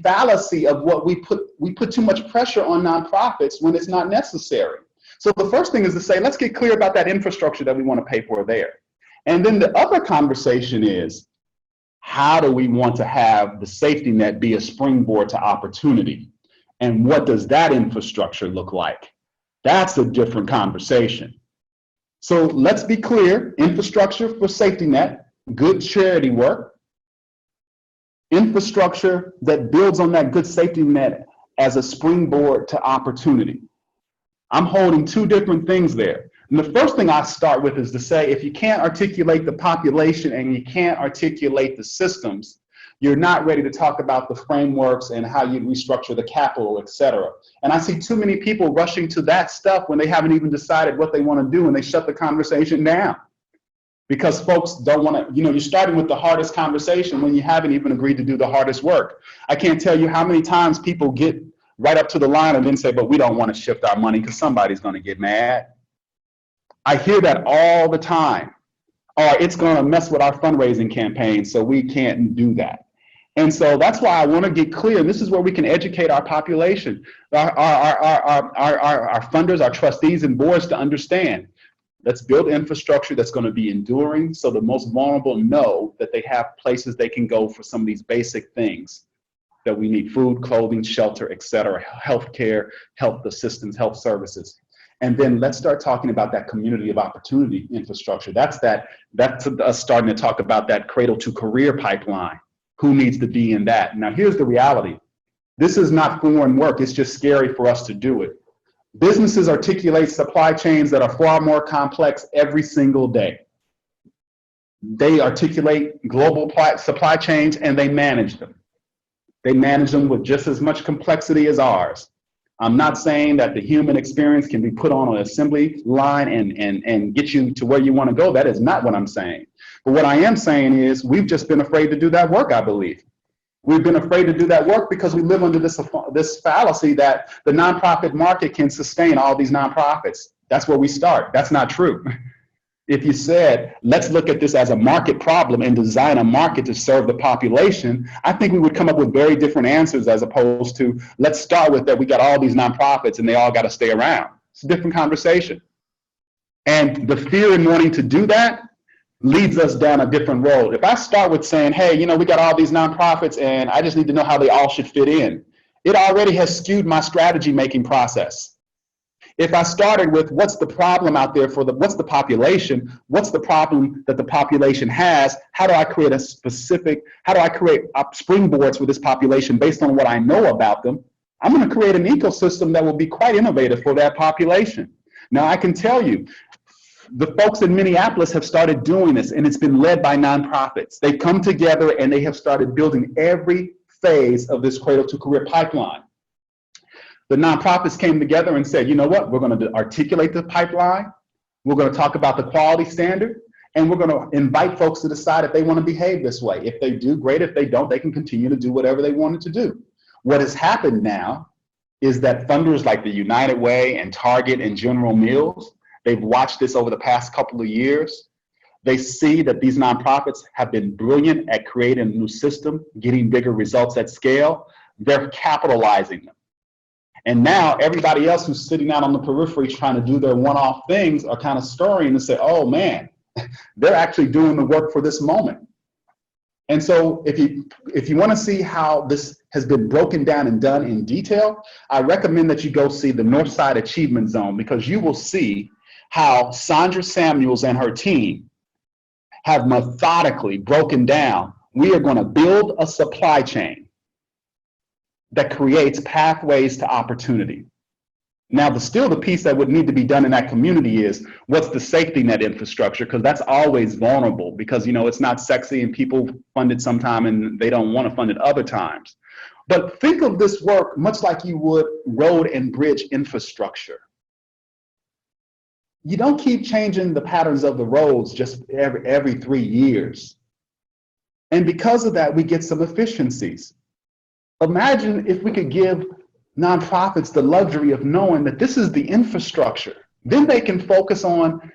[SPEAKER 3] fallacy of what we put too much pressure on nonprofits when it's not necessary. So the first thing is to say, let's get clear about that infrastructure that we want to pay for there. And then the other conversation is, how do we want to have the safety net be a springboard to opportunity? And what does that infrastructure look like? That's a different conversation. So let's be clear, infrastructure for safety net, good charity work, infrastructure that builds on that good safety net as a springboard to opportunity. I'm holding two different things there. And the first thing I start with is to say, if you can't articulate the population and you can't articulate the systems, you're not ready to talk about the frameworks and how you restructure the capital, et cetera. And I see too many people rushing to that stuff when they haven't even decided what they want to do, and they shut the conversation down. Because folks don't want to, you're starting with the hardest conversation when you haven't even agreed to do the hardest work. I can't tell you how many times people get right up to the line and then say, but we don't want to shift our money because somebody's going to get mad. I hear that all the time. Or it's going to mess with our fundraising campaign, so we can't do that. And so that's why I want to get clear. And this is where we can educate our population, our funders, our trustees and boards to understand. Let's build infrastructure that's going to be enduring so the most vulnerable know that they have places they can go for some of these basic things that we need: food, clothing, shelter, et cetera, healthcare, health assistance, health services. And then let's start talking about that community of opportunity infrastructure. That's us starting to talk about that cradle to career pipeline. Who needs to be in that? Now, here's the reality. This is not foreign work. It's just scary for us to do it. Businesses articulate supply chains that are far more complex every single day. They articulate global supply chains and they manage them. They manage them with just as much complexity as ours. I'm not saying that the human experience can be put on an assembly line and get you to where you want to go. That is not what I'm saying. But what I am saying is we've just been afraid to do that work, I believe. We've been afraid to do that work because we live under this fallacy that the nonprofit market can sustain all these nonprofits. That's where we start. That's not true. If you said, let's look at this as a market problem and design a market to serve the population, I think we would come up with very different answers as opposed to, let's start with that we got all these nonprofits and they all got to stay around. It's a different conversation. And the fear in wanting to do that leads us down a different road. If I start with saying, hey, we got all these nonprofits and I just need to know how they all should fit in, it already has skewed my strategy making process. If I started with what's the problem out there what's the population, what's the problem that the population has, how do I create springboards for this population based on what I know about them, I'm going to create an ecosystem that will be quite innovative for that population. Now, I can tell you, the folks in Minneapolis have started doing this, and it's been led by nonprofits. They've come together and they have started building every phase of this cradle to career pipeline. The nonprofits came together and said, you know what, we're going to articulate the pipeline, we're going to talk about the quality standard, and we're going to invite folks to decide if they want to behave this way. If they do, great. If they don't, they can continue to do whatever they wanted to do. What has happened now is that funders like the United Way and Target and General Mills, they've watched this over the past couple of years. They see that these nonprofits have been brilliant at creating a new system, getting bigger results at scale. They're capitalizing them. And now everybody else who's sitting out on the periphery trying to do their one-off things are kind of stirring and say, oh man, they're actually doing the work for this moment. And so if you want to see how this has been broken down and done in detail, I recommend that you go see the Northside Achievement Zone, because you will see how Sandra Samuels and her team have methodically broken down. We are going to build a supply chain that creates pathways to opportunity. Now, the piece that would need to be done in that community is, what's the safety net infrastructure? Because that's always vulnerable, because it's not sexy and people fund it sometime and they don't want to fund it other times. But think of this work much like you would road and bridge infrastructure. You don't keep changing the patterns of the roads just every 3 years. And because of that, we get some efficiencies. Imagine if we could give nonprofits the luxury of knowing that this is the infrastructure. Then they can focus on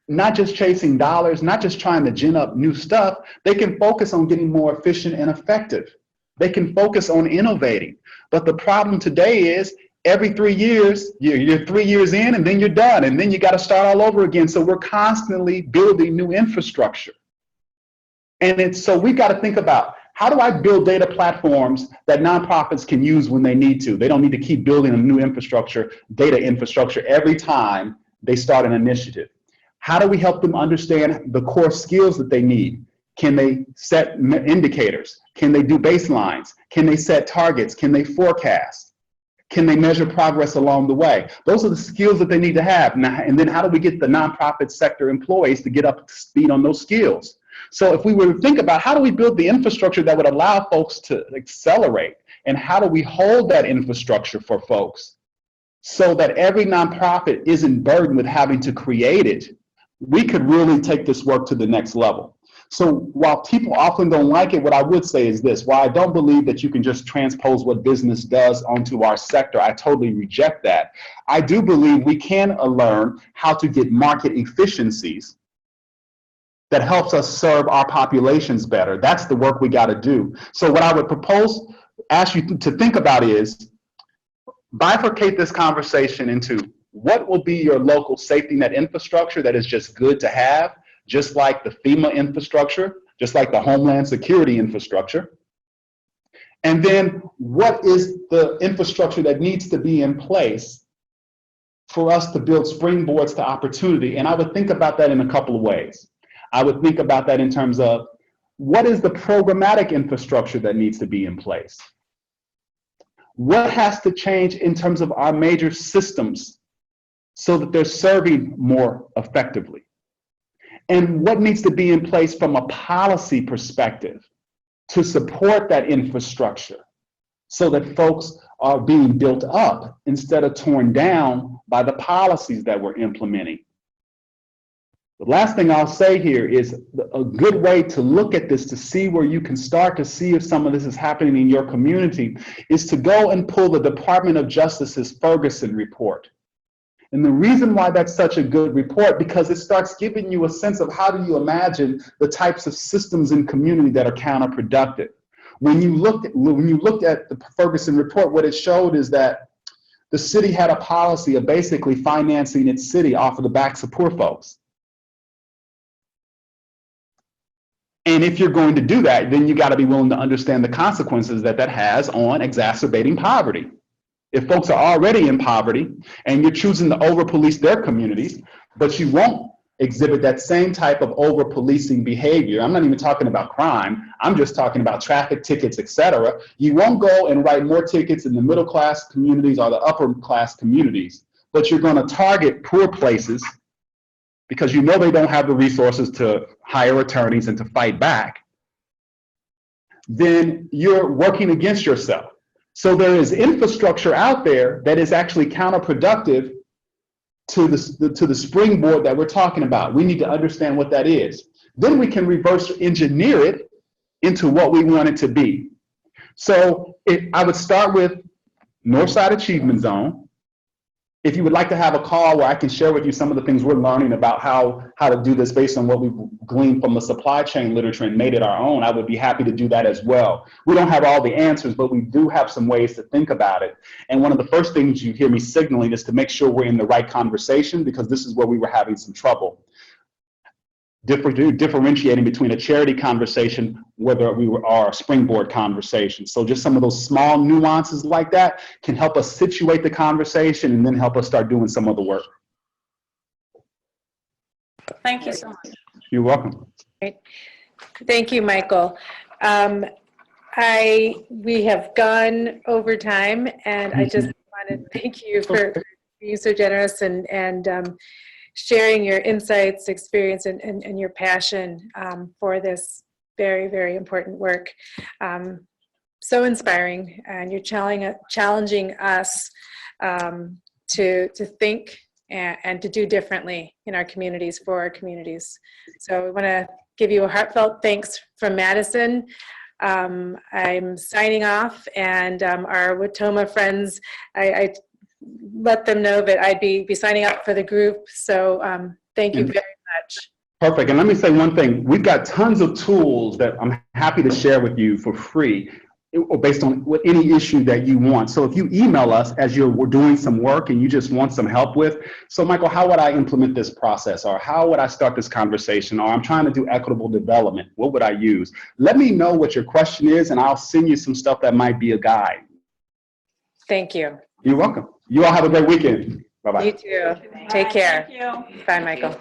[SPEAKER 3] not just chasing dollars, not just trying to gin up new stuff. They can focus on getting more efficient and effective. They can focus on innovating. But the problem today is every 3 years, you're 3 years in and then you're done. And then you got to start all over again. So we're constantly building new infrastructure. And so we've got to think about, how do I build data platforms that nonprofits can use when they need to? They don't need to keep building a new infrastructure, data infrastructure, every time they start an initiative. How do we help them understand the core skills that they need? Can they set indicators? Can they do baselines? Can they set targets? Can they forecast? Can they measure progress along the way? Those are the skills that they need to have. And then how do we get the nonprofit sector employees to get up to speed on those skills? So if we were to think about, how do we build the infrastructure that would allow folks to accelerate? And how do we hold that infrastructure for folks so that every nonprofit isn't burdened with having to create it? We could really take this work to the next level. So while people often don't like it, what I would say is this: while I don't believe that you can just transpose what business does onto our sector, I totally reject that. I do believe we can learn how to get market efficiencies that helps us serve our populations better. That's the work we got to do. So what I would ask you to think about is, bifurcate this conversation into what will be your local safety net infrastructure that is just good to have, just like the FEMA infrastructure, just like the Homeland Security infrastructure. And then what is the infrastructure that needs to be in place for us to build springboards to opportunity? And I would think about that in a couple of ways. I would think about that in terms of, what is the programmatic infrastructure that needs to be in place? What has to change in terms of our major systems so that they're serving more effectively? And what needs to be in place from a policy perspective to support that infrastructure so that folks are being built up instead of torn down by the policies that we're implementing? The last thing I'll say here is, a good way to look at this, to see where you can start to see if some of this is happening in your community, is to go and pull the Department of Justice's Ferguson report. And the reason why that's such a good report, because it starts giving you a sense of, how do you imagine the types of systems in community that are counterproductive. When you looked at the Ferguson report, what it showed is that the city had a policy of basically financing its city off of the backs of poor folks. And if you're going to do that, then you got to be willing to understand the consequences that that has on exacerbating poverty. If folks are already in poverty and you're choosing to over-police their communities, but you won't exhibit that same type of over-policing behavior. I'm not even talking about crime. I'm just talking about traffic tickets, etc. You won't go and write more tickets in the middle-class communities or the upper-class communities, but you're going to target poor places because you know they don't have the resources to hire attorneys and to fight back. Then you're working against yourself. So there is infrastructure out there that is actually counterproductive to the springboard that we're talking about. We need to understand what that is. Then we can reverse engineer it into what we want it to be. So I would start with Northside Achievement Zone. If you would like to have a call where I can share with you some of the things we're learning about how to do this based on what we've gleaned from the supply chain literature and made it our own, I would be happy to do that as well. We don't have all the answers, but we do have some ways to think about it. And one of the first things you hear me signaling is to make sure we're in the right conversation, because this is where we were having some trouble. Differentiating between a charity conversation, whether we are a springboard conversation. So just some of those small nuances like that can help us situate the conversation and then help us start doing some of the work.
[SPEAKER 8] Thank you so much.
[SPEAKER 3] You're welcome.
[SPEAKER 1] Great. Thank you, Michael. We have gone over time, and I just want to thank you for being so generous and sharing your insights, experience, and your passion for this very, very important work. So inspiring, and you're challenging us to think and to do differently in our communities, for our communities. So we want to give you a heartfelt thanks from Madison I'm signing off, and our Watoma friends, I let them know that I'd be signing up for the group. So thank you very much.
[SPEAKER 3] Perfect. And let me say one thing. We've got tons of tools that I'm happy to share with you for free, or based on any issue that you want. So if you email us as you're doing some work and you just want some help with, so Michael, how would I implement this process? Or how would I start this conversation? Or I'm trying to do equitable development. What would I use? Let me know what your question is, and I'll send you some stuff that might be a guide.
[SPEAKER 1] Thank you.
[SPEAKER 3] You're welcome. You all have a great weekend. Bye-bye.
[SPEAKER 1] You too. Take care.
[SPEAKER 8] Thank you.
[SPEAKER 1] Bye, Michael.